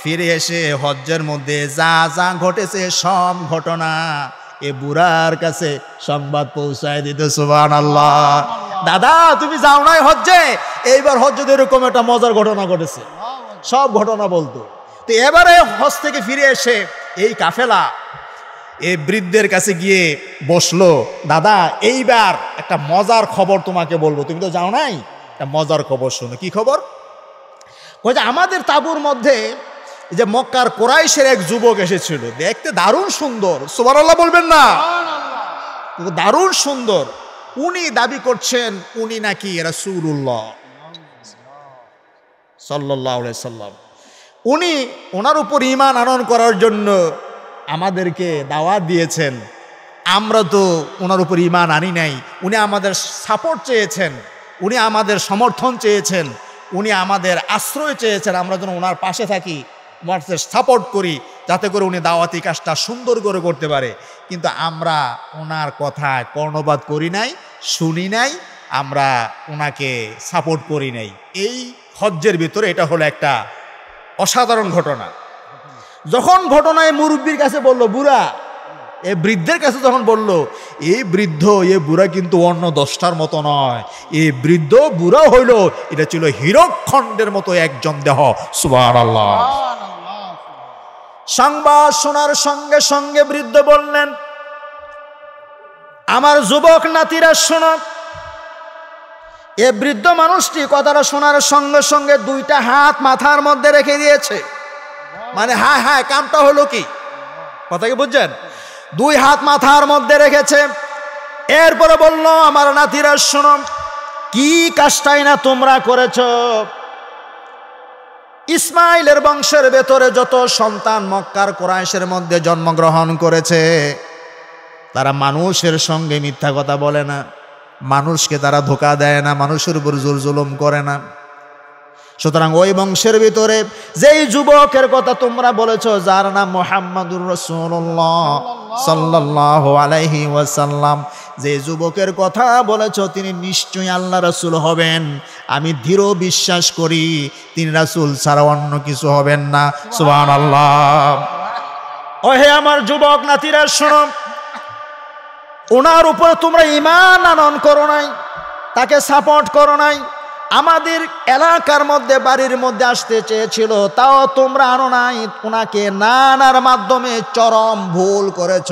ফিরে এসে হজ্জের মধ্যে যা যা ঘটেছে সব ঘটনা এ বুড়ার কাছে সংবাদ পৌঁছায় দিত। সুবহানাল্লাহ। দাদা তুমি যাও নাই হজ্জে, এইবার হজ্জে এরকম একটা মজার ঘটনা ঘটেছে, সব ঘটনা বলতো। তো এবারে হজ থেকে ফিরে এসে এই কাফেলা এই বৃদ্ধের কাছে গিয়ে বসলো, দাদা এইবার একটা মজার খবর তোমাকে বলবো, তুমি তো যাও নাই, একটা মজার খবর শোনো। কি খবর? যে আমাদের তাঁবুর মধ্যে যে মক্কার কোরাইশের এক যুবক এসেছিল, দেখতে দারুণ সুন্দর, সুবহানাল্লাহ বলবেন না, দারুণ সুন্দর। উনি দাবি করছেন উনি নাকি রাসূলুল্লাহ সাল্লাল্লাহু আলাইহি সাল্লাম। উনি ওনার উপর ঈমান আনয়ন করার জন্য আমাদেরকে দাওয়াত দিয়েছেন। আমরা তো ওনার উপর ঈমান আনি নাই। উনি আমাদের সাপোর্ট চেয়েছেন, উনি আমাদের সমর্থন চেয়েছেন, উনি আমাদের আশ্রয় চেয়েছেন, আমরা যেন ওনার পাশে থাকি, ওনার সাপোর্ট করি, যাতে করে উনি দাওয়াতি কাজটা সুন্দর করে করতে পারে। কিন্তু আমরা ওনার কথায় কর্ণপাত করি নাই, শুনি নাই, আমরা ওনাকে সাপোর্ট করি নাই। এই হজ্জের ভিতরে এটা হলো একটা অসাধারণ ঘটনা। যখন ঘটনায় মুরব্বীর কাছে বলল, বুড়া এ বৃদ্ধের কাছে যখন বলল, এই বৃদ্ধ এ বুড়া কিন্তু অন্য 10টার মতো নয়, এই বৃদ্ধ বুড়া হইল এটা ছিল হীরকখণ্ডের মতো একজন দেহ। সুবহানাল্লাহ। সংবাদ শোনার সঙ্গে সঙ্গে বৃদ্ধ বললেন, আমার যুবক নাতিরা শোনো। এ বৃদ্ধ মানুষটি কথাটা শোনার সঙ্গে সঙ্গে 2টা হাত মাথার মধ্যে রেখে দিয়েছে। মানে হ্যাঁ হ্যাঁ, কামটা হলো কি, কথা কি বুঝছেন? 2 হাত মাথার মধ্যে রেখেছে। এরপরে বলল, আমার নাতিরা শোনো, কি কাজটাই না তোমরা করেছ। ইসমাইলের বংশের ভেতরে যত সন্তান মক্কার কোরাইশের মধ্যে জন্মগ্রহণ করেছে, তারা মানুষের সঙ্গে মিথ্যা কথা বলে না, মানুষকে তারা ধোঁকা দেয় না, মানুষের উপর জোর জুলুম করে না। সুতরাং ওই বংশের ভিতরে যেই যুবকের কথা তোমরা বলেছ, যার নাম মুহাম্মাদুর রাসূলুল্লাহ সাল্লাল্লাহু আলাইহি ওয়াসাল্লাম, যে যুবকের কথা বলেছ তিনি নিশ্চয়ই আল্লাহ রাসূল হবেন। আমি দৃঢ় বিশ্বাস করি তিনি রাসূল ছাড়া অন্য কিছু হবেন না। সুবহানাল্লাহ। ও হে আমার যুবক নাতিরা শোনো, ওনার উপরে তোমরা ঈমান আনয়ন করো নাই, তাকে সাপোর্ট করো নাই। আমাদের এলাকার মধ্যে বাড়ির মধ্যে আসতে চেয়েছিল, তাও তোমরা আনো নাই। ওনাকে নানার মাধ্যমে চরম ভুল করেছ।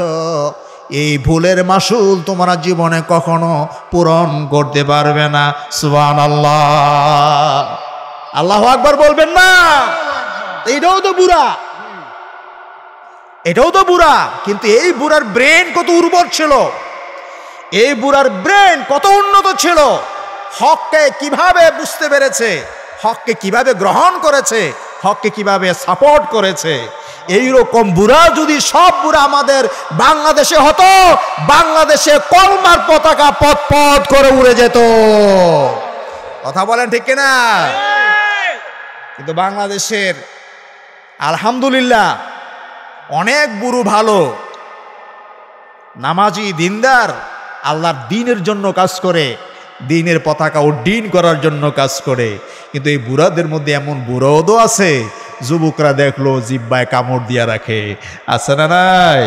এই ভুলের মাসুল তোমরা জীবনে কখনো পূরণ করতে পারবে না। সুবহানাল্লাহ। আল্লাহু আকবার বলবেন না? এটাও তো বুড়া, এটাও তো বুড়া, কিন্তু এই বুড়ার ব্রেন কত উর্বর ছিল, এই বুড়ার ব্রেন কত উন্নত ছিল। হককে কিভাবে বুঝতে পেরেছে, হককে কিভাবে গ্রহণ করেছে, হককে কিভাবে সাপোর্ট করেছে। এইরকম বুড়া যদি সব বুড়া আমাদের বাংলাদেশে হতো, বাংলাদেশে কলমার পতাকা পথ পথ করে উড়ে যেত। কথা বলেন ঠিক কিনা? কিন্তু বাংলাদেশের আলহামদুলিল্লাহ অনেক বুড়ো ভালো, নামাজি, দিনদার, আল্লাহর দ্বীনের জন্য কাজ করে, দ্বীনের পতাকা উড্ডীন করার জন্য কাজ করে। কিন্তু এই বুড়াদের মধ্যে এমন বুড়াও তো আছে, যুবকরা দেখলো জিব্বায় কামড় দিয়া রাখে, আছে না নাই?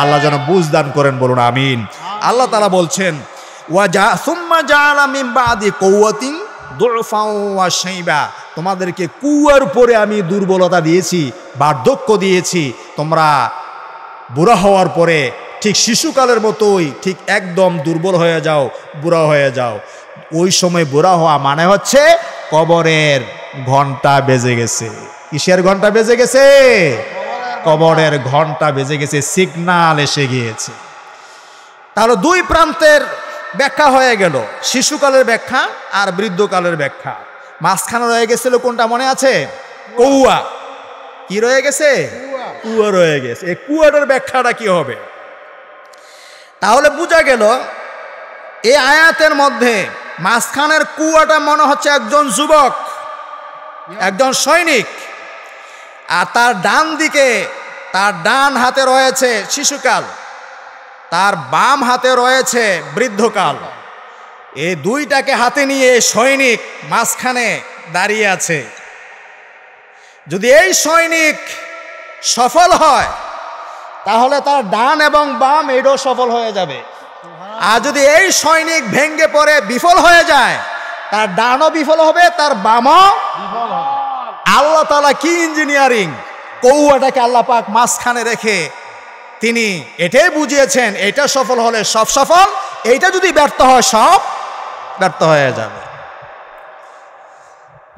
আল্লাহ যেন বুঝ দান করেন, বলুন আমিন। আল্লাহ তাআলা বলছেন, সুম্মা জাআলা মিন বাদি কুওয়াতিন দুরফাও ওয়া শাইবা, তোমাদেরকে কুয়ার পরে আমি দুর্বলতা দিয়েছি, বার্ধক্য দিয়েছি। তোমরা বুড়া হওয়ার পরে ঠিক শিশুকালের মতোই ঠিক একদম দুর্বল হয়ে যাও, বুড়া হয়ে যাও। ওই সময় বুড়া হওয়া মানে হচ্ছে কবরের ঘন্টা বেজে গেছে। কিসের ঘন্টা বেজে গেছে? কবরের ঘন্টা বেজে গেছে, সিগন্যাল এসে গিয়েছে। তাহলে 2 প্রান্তের ব্যাখ্যা হয়ে গেল, শিশুকালের ব্যাখ্যা আর বৃদ্ধকালের ব্যাখ্যা। মাঝখানে রয়ে গেছিল কোনটা মনে আছে? কৌয়া। কি রয়ে গেছে? কুয়া রয়ে গেছে। এই কুয়াটার ব্যাখ্যাটা কি হবে? তাহলে বোঝা গেল এই আয়াতের মধ্যে মাঝখানের কুয়াটা মনে হচ্ছে একজন যুবক, একজন সৈনিক, আর তার ডান দিকে, তার ডান হাতে রয়েছে শিশুকাল, তার বাম হাতে রয়েছে বৃদ্ধকাল। এই 2টাকে হাতে নিয়ে সৈনিক মাঝখানে দাঁড়িয়ে আছে। যদি এই সৈনিক সফল হয় তাহলে তার ডান এবং বাম এটাও সফল হয়ে যাবে। আর যদি এই সৈনিক ভেঙ্গে পড়ে বিফল হয়ে যায়, তার ডানও বিফল হবে, তার বামও বিফল হবে। আল্লাহ তাআলা কি ইঞ্জিনিয়ারিং! কৌয়াটাকে আল্লাহ পাক মাঝখানে রেখে তিনি এটাই বুঝিয়েছেন, এটা সফল হলে সব সফল, এইটা যদি ব্যর্থ হয় সব ব্যর্থ হয়ে যাবে।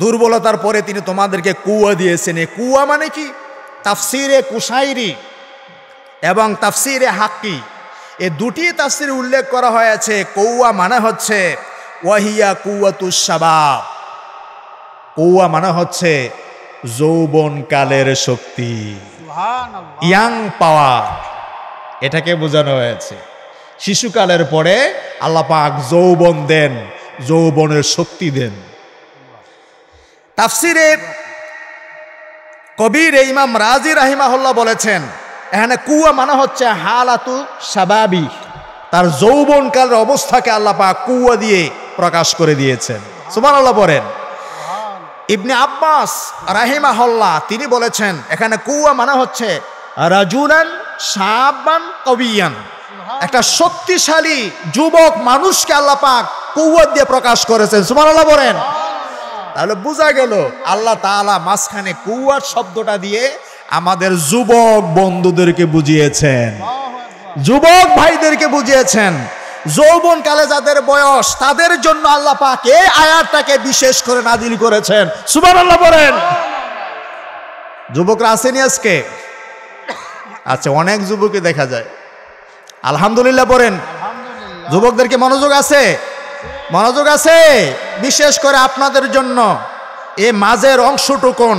দুর্বলতার পরে তিনি তোমাদেরকে কুয়া দিয়েছেন। এই কুয়া মানে কি? তাফসিরে কুশাইরি এবং তাফসিরে হাক্কি, এই দুটি তাফসিরে উল্লেখ করা হয়েছে। কৌয়া মানে হচ্ছে ওয়াহিয়া কুওয়াতুশ শাবাব, কৌয়া মানে হচ্ছে যৌবনকালের শক্তি, ইয়াং পাওয়ার, এটাকে বোঝানো হয়েছে। শিশুকালের পরে আল্লাহ পাক যৌবন দেন, যৌবনের শক্তি দেন। তাফসিরে কবির ইমাম রাজি রাহিমাহুল্লাহ বলেছেন, এখানে কুয়া মানে হচ্ছে হালাতু শাবাবি, তার যৌবনকালের অবস্থাকে আল্লাহ পাক কুয়া দিয়ে প্রকাশ করে দিয়েছেন। সুবহানাল্লাহ বলেন। ইবনে আব্বাস রাহিমাহুল্লাহ তিনি বলেছেন, এখানে কুয়া মানে হচ্ছে রাজুলান শাবান কবিয়ান, একটা শক্তিশালী যুবক মানুষকে আল্লাহ পাক কুয়া দিয়ে প্রকাশ করেছেন। সুবহানাল্লাহ বলেন। তাহলে বোঝা গেল আল্লাহ তাআলা মাঝখানে কুয়ার শব্দটা দিয়ে আমাদের যুবক বন্ধুদেরকে বুঝিয়েছেন, যুবক ভাইদেরকে বুঝিয়েছেন। যৌবনকালে যাদের বয়স তাদের জন্য আল্লাহ পাক এই আয়াতটাকে বিশেষ করে নাজিল করেছেন। সুবহানাল্লাহ বলেন। যুবকরা আসেনি আজকে? আচ্ছা, অনেক যুবকই দেখা যায়। আলহামদুলিল্লাহ বলেন। যুবকদেরকে মনোযোগ আছে? মনোযোগ আছে। বিশেষ করে আপনাদের জন্য এই মাঝের অংশটুকুন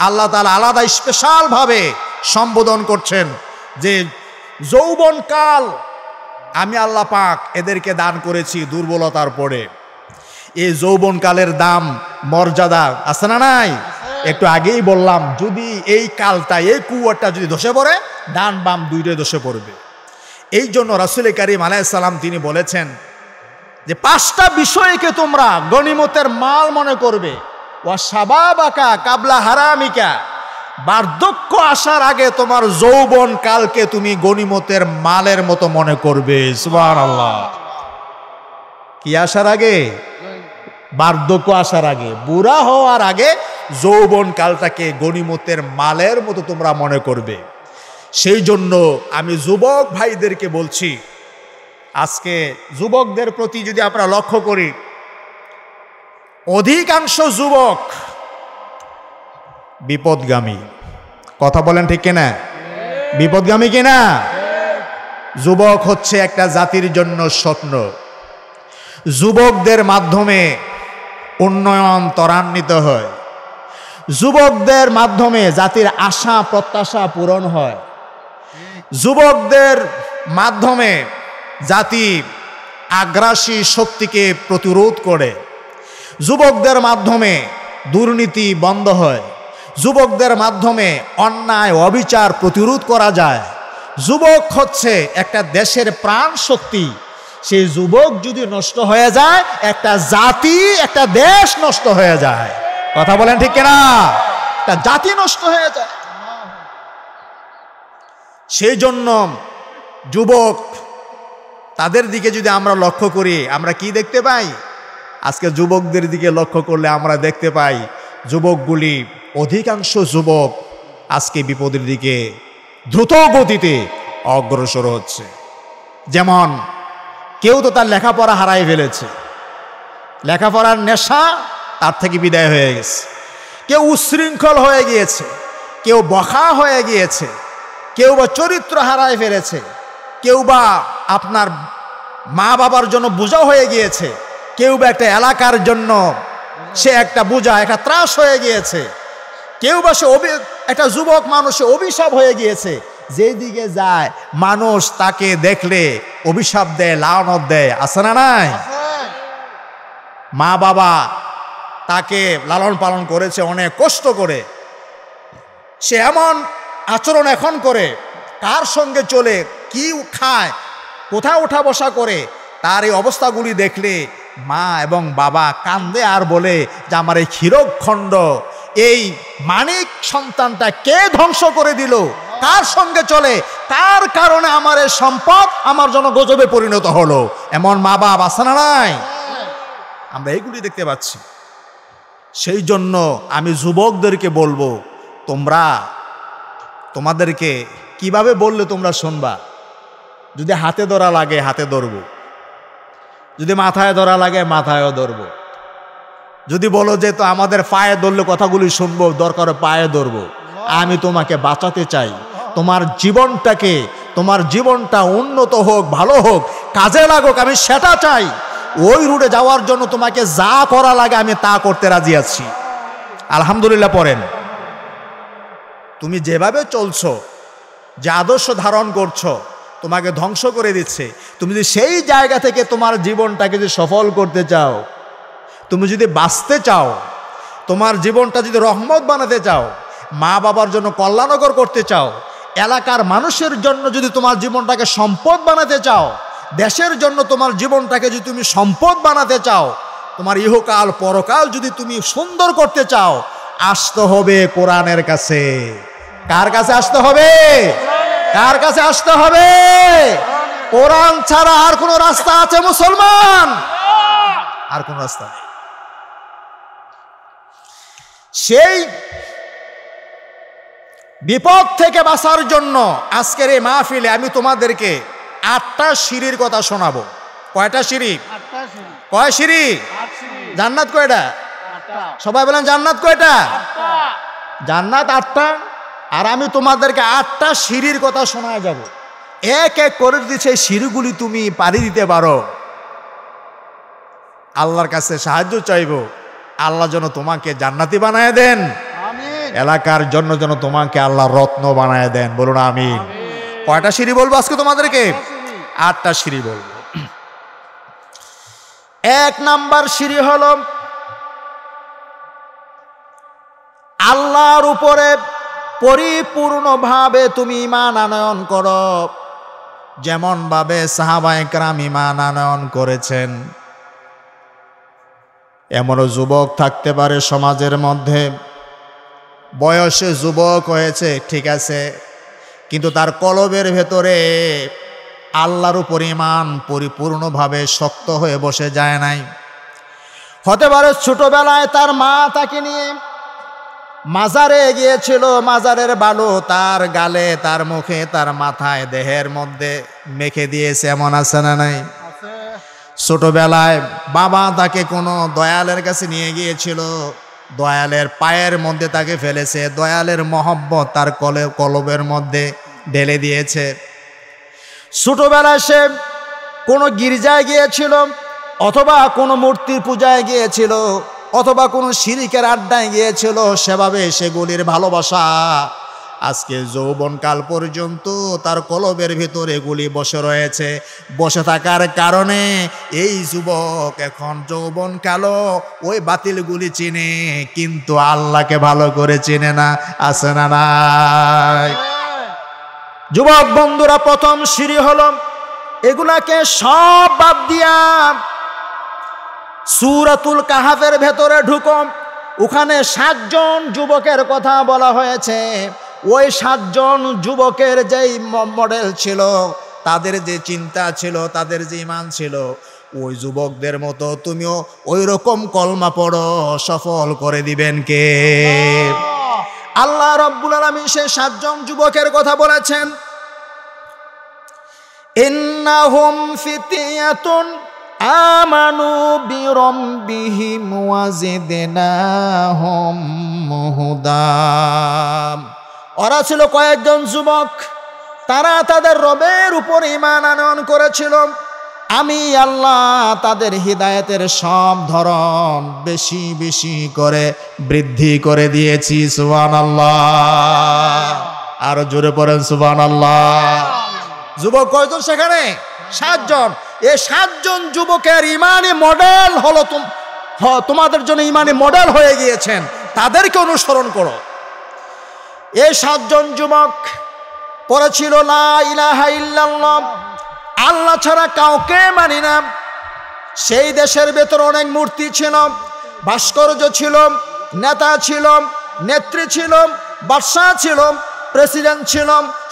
আল্লাহ তাআলা আলাদা স্পেশাল ভাবে সম্বোধন করছেন যে যৌবনকাল আমি আল্লাহ পাক এদেরকে দান করেছি দুর্বলতার পরে। এই যৌবনকালের দাম মর্যাদা আছে না নাই? একটু আগেই বললাম, যদি এই কালটা, এই কুয়াটা যদি ধসে পড়ে, ডান বাম দুইটাই ধসে পড়বে। এই জন্য রাসূল কারীম আলাইহিস সালাম তিনি বলেছেন যে 5টা বিষয়কে তোমরা গনিমতের মাল মনে করবে। ওয়া শাবাবাকা কাবলা হারামিকা, বার্ধক্য আসার আগে তোমার যৌবন কালকে তুমি গনিমতের মালের মতো মনে করবে। সুবহানাল্লাহ। কি আসার আগে? বার্ধক্য আসার আগে, বুড়া হওয়ার আগে যৌবন কালটাকে গনিমতের মালের মতো তোমরা মনে করবে। সেই জন্য আমি যুবক ভাইদেরকে বলছি, আজকে যুবকদের প্রতি যদি আমরা লক্ষ্য করি, অধিকাংশ যুবক বিপদগামী। কথা বলেন ঠিক কিনা? বিপদগামী কিনা? যুবক হচ্ছে একটা জাতির জন্য স্বপ্ন। যুবকদের মাধ্যমে উন্নয়ন ত্বরান্বিত হয়, যুবকদের মাধ্যমে জাতির আশা প্রত্যাশা পূরণ হয়, যুবকদের মাধ্যমে জাতি আগ্রাসী শক্তিকে প্রতিরোধ করে, যুবকদের মাধ্যমে দুর্নীতি বন্ধ হয়, যুবকদের মাধ্যমে অন্যায় অবিচার প্রতিরোধ করা যায়। যুবক হচ্ছে একটা দেশের প্রাণ শক্তি। সেই যুবক যদি নষ্ট হয়ে যায়, একটা জাতি, একটা দেশ নষ্ট হয়ে যায়। কথা বলেন ঠিক কিনা? একটা জাতি নষ্ট হয়ে যায়। সেই জন্য যুবক, তাদের দিকে যদি আমরা লক্ষ্য করি, আমরা কি দেখতে পাই? আজকে যুবকদের দিকে লক্ষ্য করলে আমরা দেখতে পাই যুবকগুলি, অধিকাংশ যুবক আজকে বিপদের দিকে দ্রুত গতিতে অগ্রসর হচ্ছে। যেমন কেউ তো তার লেখাপড়া হারাই ফেলেছে, লেখাপড়ার নেশা তার থেকে বিদায় হয়ে গেছে। কেউ উচ্ছৃঙ্খল হয়ে গিয়েছে, কেউ বখা হয়ে গিয়েছে, কেউ বা চরিত্র হারায় ফেলেছে, কেউ বা আপনার মা বাবার জন্য বোঝা হয়ে গিয়েছে, কেউ বা একটা এলাকার জন্য সে একটা বোঝা, একটা ত্রাস হয়ে গিয়েছে, কেউ বা সে একটা যুবক মানুষে অভিশাপ হয়ে গিয়েছে। যেদিকে যায় মানুষ তাকে দেখলে অভিশাপ দেয়, লানত দেয়। আছে না নাই? মা বাবা তাকে লালন পালন করেছে অনেক কষ্ট করে, সে এমন আচরণ এখন করে, কার সঙ্গে চলে, কি খায়, কোথায় ওঠা বসা করে, তার এই অবস্থাগুলি দেখলে মা এবং বাবা কান্দে আর বলে যে আমার এই ক্ষীরখণ্ড, এই মানিক সন্তানটা কে ধ্বংস করে দিল, কার সঙ্গে চলে, কার কারণে আমার এই সম্পদ আমার জন্য গজবে পরিণত হলো। এমন মা বাপ আছে না নাই? আমরা এইগুলি দেখতে পাচ্ছি। সেই জন্য আমি যুবকদেরকে বলবো, তোমাদেরকে কিভাবে বললে তোমরা শুনবা? যদি হাতে ধরা লাগে হাতে ধরবো, যদি মাথায় ধরা লাগে মাথায়ও ধরবো, যদি বলো যে তো আমাদের পায়ে ধরলে কথাগুলি শুনবো, দরকার পায়ে ধরবো। আমি তোমাকে বাঁচাতে চাই, তোমার জীবনটা উন্নত হোক, ভালো হোক, কাজে লাগুক, আমি সেটা চাই। ওই রুটে যাওয়ার জন্য তোমাকে যা করা লাগে আমি তা করতে রাজি আছি। আলহামদুলিল্লাহ পড়েন। তুমি যেভাবে চলছো, যে আদর্শ ধারণ করছো, তোমাকে ধ্বংস করে দিচ্ছে। তুমি যদি সেই জায়গা থেকে তোমার জীবনটাকে যদি সফল করতে চাও, তুমি যদি বাঁচতে চাও, তোমার জীবনটা যদি রহমত বানাতে চাও, মা বাবার জন্য কল্যাণকর করতে চাও, এলাকার মানুষের জন্য যদি তোমার জীবনটাকে সম্পদ বানাতে চাও, দেশের জন্য তোমার জীবনটাকে যদি তুমি সম্পদ বানাতে চাও, তোমার ইহকাল পরকাল যদি তুমি সুন্দর করতে চাও, আসতে হবে কোরআনের কাছে। কার কাছে আসতে হবে? কার কাছে আসতে হবে? কোরআন ছাড়া আর কোন রাস্তা আছে মুসলমান? আর কোন রাস্তা নেই। সেই বিপদ থেকে বাঁচার জন্য আজকের এই মাহফিলে আমি তোমাদেরকে 8টা সিঁড়ির কথা শোনাবো। কয়টা সিঁড়ি? কয় সিঁড়ি? জান্নাত কয়টা? সবাই বলেন জান্নাত কয়টা? জান্নাত 8টা। আর আমি তোমাদেরকে 8টা সিঁড়ির কথা শোনায় যাব। এক এক করে যদি সেই সিঁড়িগুলি তুমি পাড়ি দিতে পারো, আল্লাহর কাছে সাহায্য চাইবো, আল্লাহ যেন তোমাকে জান্নাতি বানায় দেন, এলাকার জন্য যেন তোমাকে আল্লাহ রত্ন বানায় দেন। বলুন আমিন। কয়টা সিঁড়ি বলবো আজকে তোমাদেরকে? 8টা সিঁড়ি বলবো। 1 নাম্বার সিঁড়ি হলো আল্লাহর উপরে পরিপূর্ণভাবে তুমি ঈমান আনয়ন করো, যেমন ভাবে সাহাবায়ে কেরাম ঈমান আনয়ন করেছেন। এমনও যুবক থাকতে পারে সমাজের মধ্যে, বয়সে যুবক হয়েছে ঠিক আছে, কিন্তু তার কলবের ভেতরে আল্লাহর উপর ঈমান পরিপূর্ণভাবে শক্ত হয়ে বসে যায় নাই। হতে পারে ছোটবেলায় তার মা তাকে নিয়ে মাজারে গিয়েছিল, মাজারের বালু তার গালে, তার মুখে, তার মাথায়, দেহের মধ্যে মেখে দিয়েছে। এমন আছে না নাই? ছোটবেলায় বাবা তাকে কোনো দয়ালের কাছে নিয়ে গিয়েছিল, দয়ালের পায়ের মধ্যে তাকে ফেলেছে, দয়ালের মহব্বত তার কলবের মধ্যে ঢেলে দিয়েছে। ছোটবেলায় সে কোনো গির্জায় গিয়েছিল, অথবা কোনো মূর্তির পূজায় গিয়েছিল, অথবা কোনো শিরিকের আড্ডায় গিয়েছিল, সেভাবে সেগুলির ভালোবাসা আজকে যৌবনকাল পর্যন্ত তার কলবের ভিতরে এগুলি বসে রয়েছে। বসে থাকার কারণে এই যুবক এখন যৌবনকালও ওই বাতিলগুলি চিনে, কিন্তু আল্লাহকে ভালো করে চিনে না। আছে না নাই? যুবক বন্ধুরা, প্রথম সিঁড়ি হলো এগুলাকে সব বাদ দিয়া সূরাতুল কাহাফের ভেতরে ঢুকো। ওখানে 7 জন যুবকের কথা বলা হয়েছে। ওই 7 জন যুবকের যেই মডেল ছিল, তাদের যে চিন্তা ছিল, তাদের যে ঈমান ছিল, ওই যুবকদের মতো তুমিও ওই রকম কলমা পড়ো, সফল করে দিবেন কে? আল্লাহ রাব্বুল আলামিন সেই 7 জন যুবকের কথা বলেছেন, ইন্নাহুম ফিতয়াতুন আমানু বিরাব্বিহিম ওয়াজিদনাহুম হুদা। ওরা ছিল কয়েকজন যুবক, তারা তাদের রবের উপর ঈমান আনয়ন করেছিল। আমি আল্লাহ তাদের হিদায়াতের সব ধরন বেশি বেশি করে বৃদ্ধি করে দিয়েছি। সুবহানাল্লাহ। আরো জোরে পড়েন সুবহানাল্লাহ। যুবক কয়জন সেখানে? 7 জন। এই 7 জন যুবকের ইমানি মডেল হলো তোমাদের জন্য ইমানি মডেল হয়ে গিয়েছেন, তাদেরকে অনুসরণ করো। এই 7 জন যুবক পড়েছিল লা ইলাহা ইল্লাল্লাহ, আল্লাহ ছাড়া কাউকে মানি না। সেই দেশের ভেতর অনেক মূর্তি ছিল, ভাস্কর্য ছিল, নেতা ছিল, নেত্রী ছিল, বাদশাহ ছিল, প্রেসিডেন্ট ছিল,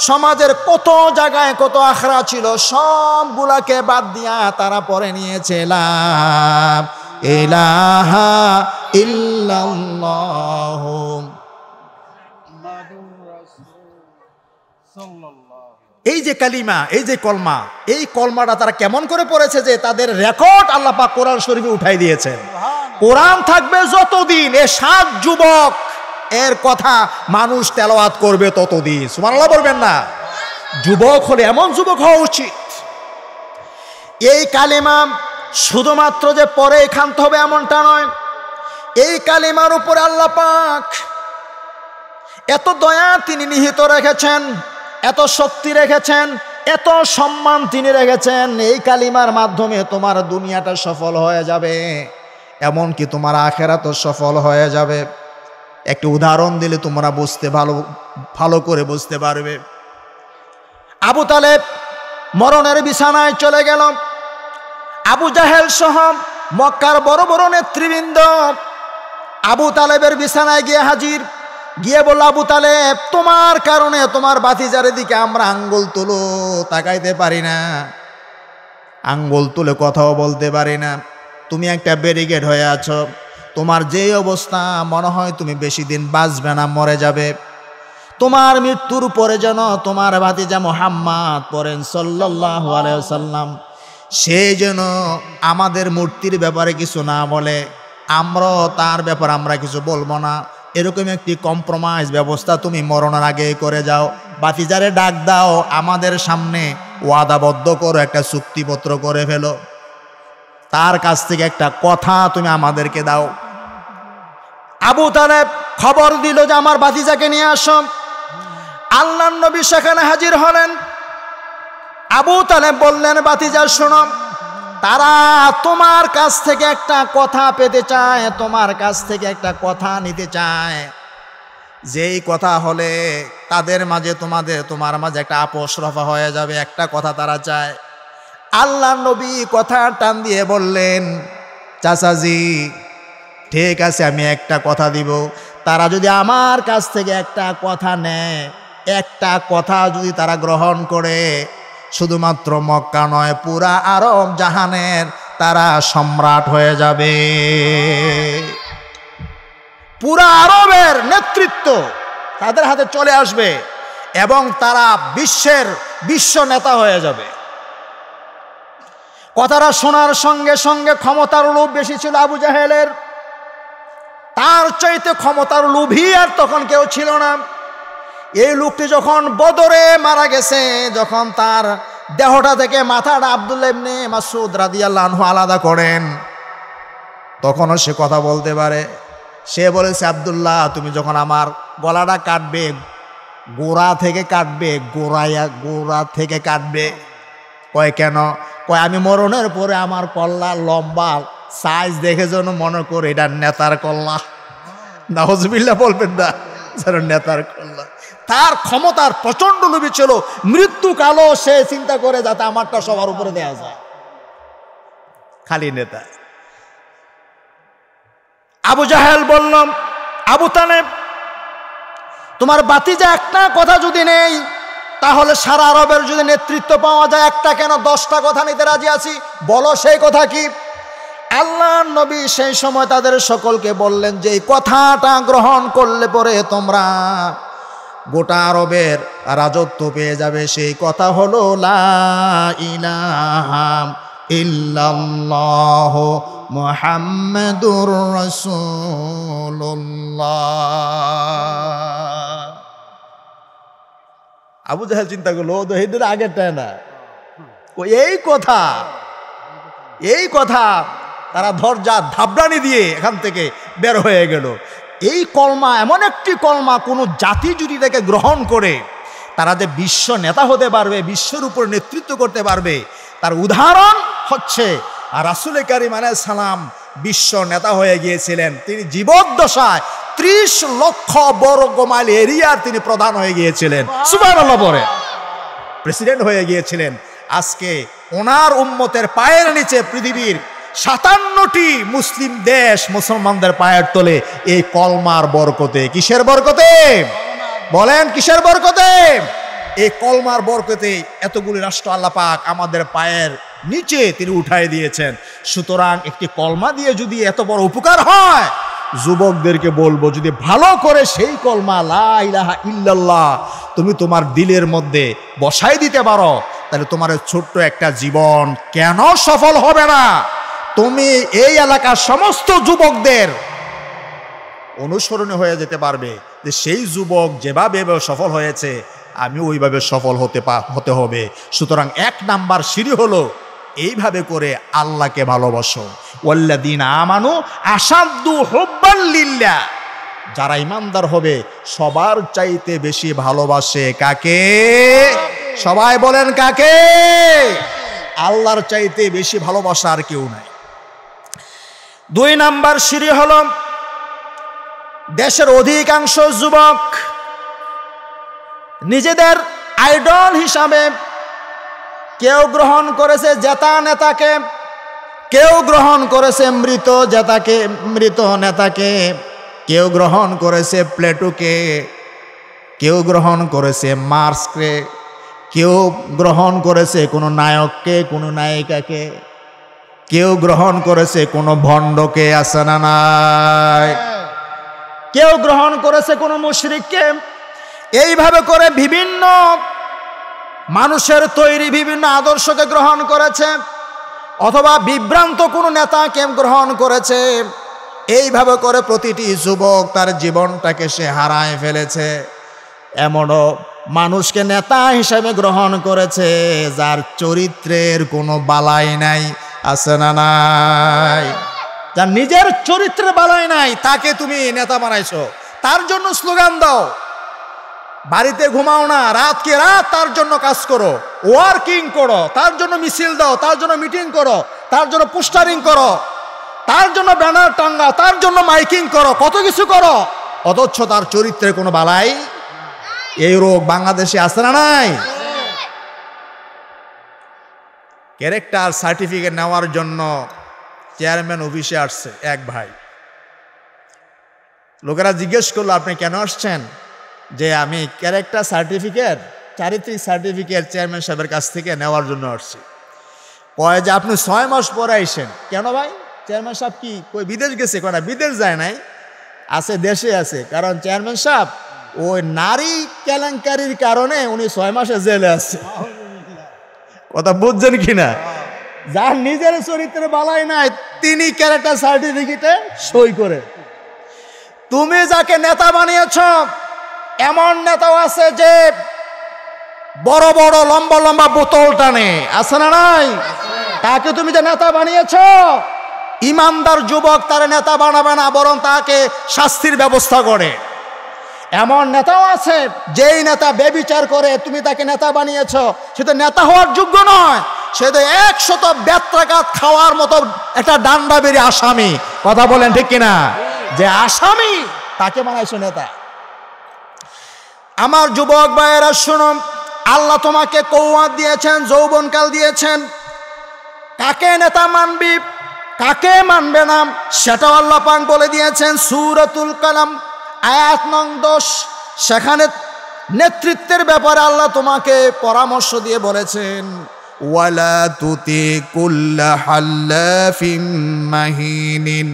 সমাজের কত জায়গায় কত আখড়া ছিল, সবগুলাকে বাদ দিয়া তারা পরে নিয়েছে লা ইলাহা ইল্লাল্লাহ। এই যে কালিমা, এই যে কলমা, এই কলমাটা তারা কেমন করে পড়েছে যে তাদের রেকর্ড আল্লাহ পাক কোরআন শরীফে উঠাই দিয়েছেন। কোরআন থাকবে যতদিন, এ 7 যুবক এর কথা মানুষ তেলাওয়াত করবে ততদিন। সুবহানাল্লাহ বলবেন না? যুবক হলে এমন যুবক হওয়া উচিত। এই কালিমা শুধুমাত্র যে পরে ক্ষান্ত হবে এমনটা নয়, এই কালিমার উপরে আল্লাহ পাক এত দয়া তিনি নিহিত রেখেছেন, এত শক্তি রেখেছেন, এত সম্মান তিনি রেখেছেন। এই কালিমার মাধ্যমে তোমার দুনিয়াটা সফল হয়ে যাবে, এমনকি তোমার আখিরাতও সফল হয়ে যাবে। একটি উদাহরণ দিলে তোমরা ভালো করে বুঝতে পারবে। আবু তালেব মরণের বিছানায় চলে গেল। আবু জাহেল সহ মক্কার বড় বড় নেতৃবৃন্দ আবু তালেবের বিছানায় গিয়ে হাজির। গিয়ে বলল, আবু তালেব, তোমার কারণে তোমার ভাতিজার দিকে আমরা আঙ্গুল তুলো তাকাইতে পারি না, আঙ্গুল তুলে কথাও বলতে পারি না। তুমি একটা ব্যারিকেড হয়ে আছো, তোমার যেই অবস্থা মনে হয় তুমি বেশি দিন বাঁচবে না, মরে যাবে। তোমার মৃত্যুর পরে যেন তোমার ভাতিজা মুহাম্মদ পড়েন সাল্লাল্লাহু আলাইহি ওয়াসাল্লাম, সে যেন আমাদের মূর্তির ব্যাপারে কিছু না বলে, আমরাও তার ব্যাপারে আমরা কিছু বলবো না। এরকম একটি কম্প্রোমাইজ ব্যবস্থা তুমি মরণের আগে করে যাও। ভাতিজারে ডাক দাও, আমাদের সামনে ওয়াদাবদ্ধ করো, একটা চুক্তিপত্র করে ফেলো, তার কাছ থেকে একটা কথা তুমি আমাদেরকে দাও। আবু তালেব খবর দিল যে আমার ভাতিজাকে নিয়ে আসো। আল্লাহর নবী সেখানে হাজির হলেন। আবু তালেব বললেন, ভাতিজা শোনো, তারা তোমার কাছ থেকে একটা কথা পেতে চায়, তোমার কাছ থেকে একটা কথা নিতে চায়, যেই কথা হলে তাদের মাঝে তোমার মাঝে একটা আপোষ রফা হয়ে যাবে। একটা কথা তারা চায়। আল্লাহ নবী কথা টান দিয়ে বললেন, চাচাজি ঠিক আছে, আমি একটা কথা দিব। তারা যদি আমার কাছ থেকে একটা কথা নেয়, একটা কথা যদি তারা গ্রহণ করে, শুধুমাত্র মক্কা নয়, পুরা আরব জাহানের তারা সম্রাট হয়ে যাবে। পুরা আরবের নেতৃত্ব তাদের হাতে চলে আসবে এবং তারা বিশ্ব নেতা হয়ে যাবে। কথাটা শোনার সঙ্গে সঙ্গে ক্ষমতার লোভ বেশি ছিল আবু জাহেলের। তার চাইতে ক্ষমতার লোভী আর তখন কেউ ছিল না। এই লোকটি যখন বদরে মারা গেছে, যখন তার দেহটা থেকে মাথাটা আব্দুল্লাহ ইবনে মাসউদ রাদিয়াল্লাহু আনহু আলাদা করেন, তখনও সে কথা বলতে পারে। সে বলেছে, আব্দুল্লাহ, তুমি যখন আমার গলাটা কাটবে, গোড়া থেকে কাটবে, গোড়া থেকে কাটবে। কয় কেন? কয় আমি মরণের পরে আমার কল্লা লম্বা সাইজ দেখে যেন মনে করে এটা নেতার কল্লা। নাউজুবিল্লাহ বলবেন না, যেন নেতার কল্লা। তার ক্ষমতার প্রচন্ড লোভী ছিল। মৃত্যুকালও সে চিন্তা করে যাতে আমারটা সবার উপরে দেওয়া যায়। খালি নেতা। আবু জাহেল বলল, আবু তালেব, তোমার ভাতিজা একটা কথা যদি নেই, তাহলে সারা আরবের যদি নেতৃত্ব পাওয়া যায়, একটা কেন 10টা কথা নিতে রাজি আছি, বলো সেই কথা কি? আল্লাহর নবী সেই সময় তাদের সকলকে বললেন যে এই কথাটা গ্রহণ করলে পরে তোমরা গোটা আরবের রাজত্ব পেয়ে যাবে। সেই কথা হলো লা ইলাহা ইল্লাল্লাহ মুহাম্মাদুর রাসূলুল্লাহ। আবু জাহেল চিন্তা করলো, এদের আগেরটা না, এই কথা তারা ধরজা ধাবড়ানি দিয়ে এখান থেকে বের হয়ে গেল। এই কলমা এমন একটি কলমা, কোনো জাতি যদি তাকে গ্রহণ করে তারা যে বিশ্ব নেতা হতে পারবে, বিশ্বের উপর নেতৃত্ব করতে পারবে, তার উদাহরণ হচ্ছে রাসূল কারীম আলাইহিস সালাম বিশ্ব নেতা হয়ে গিয়েছিলেন। তিনি জীবদ্দশায় 30 লক্ষ বর্গ মাইল এরিয়ার তিনি প্রধান হয়ে গিয়েছিলেন। সুবহানাল্লাহ পরে প্রেসিডেন্ট হয়ে গিয়েছিলেন। আজকে ওনার উম্মতের পায়ের নিচে পৃথিবীর 57টি মুসলিম দেশ মুসলমানদের পায়ের তলে এই কলমার বরকতে। কিসের বরকতে বলেন, কিসের বরকতে? এই কলমার বরকতে এতগুলি রাষ্ট্র আল্লাহ পাক আমাদের পায়ের নিচে তিনি উঠাই দিয়েছেন। সুতরাং একটি কলমা দিয়ে যদি এত বড় উপকার হয়, যুবকদেরকে বলবো, যদি ভালো করে সেই কলমা লা ইলাহা ইল্লাল্লাহ তুমি তোমার দিলের মধ্যে বসাই দিতে পারো, তাহলে তোমার ছোট্ট একটা জীবন কেন সফল হবে না? তুমি এই এলাকার সমস্ত যুবকদের অনুসরণে হয়ে যেতে পারবে যে সেই যুবক যেভাবে সফল হয়েছে আমি ওইভাবে সফল হতে হবে। সুতরাং 1 নাম্বার সিঁড়ি হলো এইভাবে করে আল্লাহকে ভালোবাসো। ওয়াল্লাযীনা আমানু আশাদ্দু হুব্বান লিল্লাহ, যারা ইমানদার হবে সবার চাইতে বেশি ভালোবাসে কাকে? সবাই বলেন কাকে? আল্লাহর চাইতে বেশি ভালোবাসা আর কেউ নাই। 2 নাম্বার সিঁড়ি হলো দেশের অধিকাংশ যুবক নিজেদের আইডল হিসাবে কেউ গ্রহণ করেছে জেতা নেতাকে, কেউ গ্রহণ করেছে মৃত নেতাকে, কেউ গ্রহণ করেছে প্লেটোকে, কেউ গ্রহণ করেছে মার্কসকে, কেউ গ্রহণ করেছে কোনো নায়ককে, কোনো নায়িকাকে, কেউ গ্রহণ করেছে কোনো ভণ্ডকে, আছে না নাই? কেউ গ্রহণ করেছে কোনো মুশরিককে। এইভাবে করে বিভিন্ন মানুষের তৈরি বিভিন্ন আদর্শকে গ্রহণ করেছে, অথবা বিভ্রান্ত কোনো নেতাকে গ্রহণ করেছে। এইভাবে করে প্রতিটি যুবক তার জীবনটাকে সে হারায় ফেলেছে। এমনও মানুষকে নেতা হিসেবে গ্রহণ করেছে যার চরিত্রের কোনো বালাই নাই, আছে না নাই? যার নিজের চরিত্রের বালাই নাই তাকে তুমি নেতা বানাইছো, তার জন্য স্লোগান দাও, বাড়িতে ঘুমাও না, রাতকে রাত তার জন্য কাজ করো, ওয়ার্কিং করো, তার জন্য মিছিল দাও, তার জন্য মিটিং করো, তার জন্য পোস্টারিং করো, তার জন্য ব্যানার টাঙ্গাও, তার জন্য মাইকিং করো, কত কিছু করো, অথচ তার চরিত্রে কোনো বালাই। এই রোগ বাংলাদেশে আছে না নাই? ক্যারেক্টার সার্টিফিকেট নেওয়ার জন্য চেয়ারম্যান অফিসে আসছে এক ভাই। লোকেরা জিজ্ঞেস করলো আপনি কেন আসছেন? যে আমি ক্যারেক্টার সার্টিফিকেট, চারিত্রিক সার্টিফিকেট চেয়ারম্যান সাহেবের কাছ থেকে নেওয়ার জন্য আসছি। কয় যে আপনি 6 মাস পরে আইসেন। কেন ভাই? চেয়ারম্যান সাহেব কি কই বিদেশ গেছে? কয় না, বিদেশ যায় নাই, আছে দেশে আছে। কারণ চেয়ারম্যান সাহেব ওই নারী কেলেঙ্কারির কারণে উনি 6 মাসে জেলে আছে। কথা বুঝছেন কিনা? যার নিজের চরিত্রে বালাই নাই তিনি ক্যারেক্টার সার্টিফিকেটে সই করে। তুমি যাকে নেতা বানিয়েছ, এমন নেতাও আছে যে বড় বড় লম্বা লম্বা বোতল টানে, আছে না নাই? তাকে তুমি যে নেতা বানিয়েছ, ইমানদার যুবক তার নেতা বানাবে না, বরং তাকে শাস্তির ব্যবস্থা করে। এমন নেতাও আছে যেই নেতা বেবিচার করে, তুমি তাকে নেতা বানিয়েছ, সে তো নেতা হওয়ার যোগ্য নয়, সে তো 100 বেত্রাঘাত খাওয়ার মতো একটা ডান্ডা বেরি আসামি। কথা বলেন ঠিক কিনা? যে আসামি তাকে বানাইছো নেতা। আমার যুবক ভাইয়েরা শুনো, আল্লাহ তোমাকে কওয়াত দিয়েছেন, যৌবনকাল দিয়েছেন। কাকে নেতা মানবি, কাকে মানবে না সেটাও আল্লাহ পাক বলে দিয়েছেন সূরাতুল কালাম আয়াত নং 10। সেখানে নেতৃত্বের ব্যাপারে আল্লাহ তোমাকে পরামর্শ দিয়ে বলেছেন, ওয়ালা তুতি কুল্লা হাল্লাফিম মাহিনিন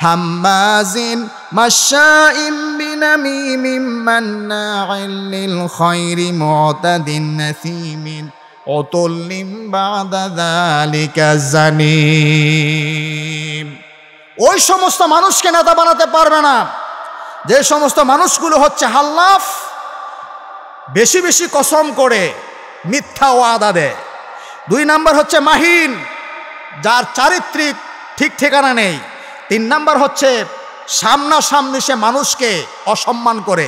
হাম্মাজিন মাশাইম বিনামিমিম মান্নাইল লিল খায়রি মুতাদিন নাসিমিন উতুল্লিম বাদা যালিকা জানিম। ওই সমস্ত মানুষকে নেতা বানাতে পারবে না যে সমস্ত মানুষগুলো হচ্ছে হাল্লাফ, বেশি বেশি কসম করে মিথ্যা ওয়াদা দেয়। 2 নাম্বার হচ্ছে মাহিন, যার চারিত্রিক ঠিক ঠিকানা নেই। 3 নাম্বার হচ্ছে সামনাসামনি সে মানুষকে অসম্মান করে।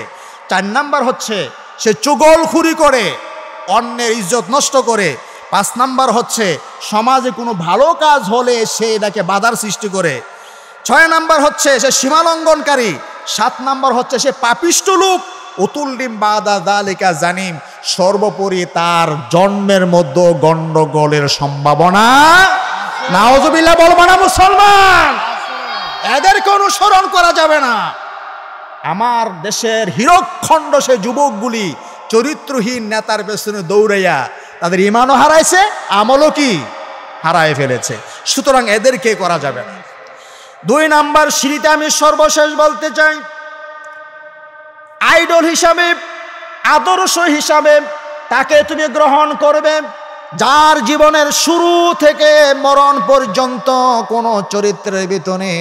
4 নাম্বার হচ্ছে সে চুগলখুরি করে, অন্যের ইজ্জত নষ্ট করে। 5 নাম্বার হচ্ছে সমাজে কোনো ভালো কাজ হলে সে এটাকে বাধার সৃষ্টি করে। 6 নাম্বার হচ্ছে সে সীমালঙ্ঘনকারী। 7 নাম্বার হচ্ছে সে পাপিষ্ঠ লোক। উতুল্লিম বাদা যালিকা জানিম, সর্বোপরি তার জন্মের মধ্যে গন্ডগোলের সম্ভাবনা নাউজুবিল্লাহ বলবো না মুসলমান? এদেরকে অনুসরণ করা যাবে না। আমার দেশের হীরকখণ্ড সে যুবকগুলি চরিত্রহীন নেতার পেছনে দৌড়াইয়া তাদের ইমানও হারাইছে, আমলও কি হারায় ফেলেছে। সুতরাং এদেরকে করা যাবে না। 2 নাম্বার সিঁড়িতে আমি সর্বশেষ বলতে চাই, আইডল হিসাবে, আদর্শ হিসাবে তাকে তুমি গ্রহণ করবে যার জীবনের শুরু থেকে মরণ পর্যন্ত কোনো চরিত্রের ভিতরে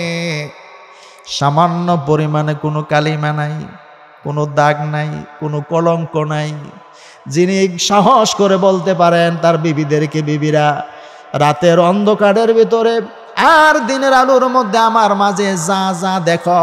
সামান্য পরিমাণে কোনো কালিমা নাই, কোনো দাগ নাই, কোনো কলঙ্ক নাই, যিনি সাহস করে বলতে পারেন তার বিবিদেরকে, বিবিরা রাতের অন্ধকারের ভিতরে আর দিনের আলোর মধ্যে আমার মাঝে যা যা দেখো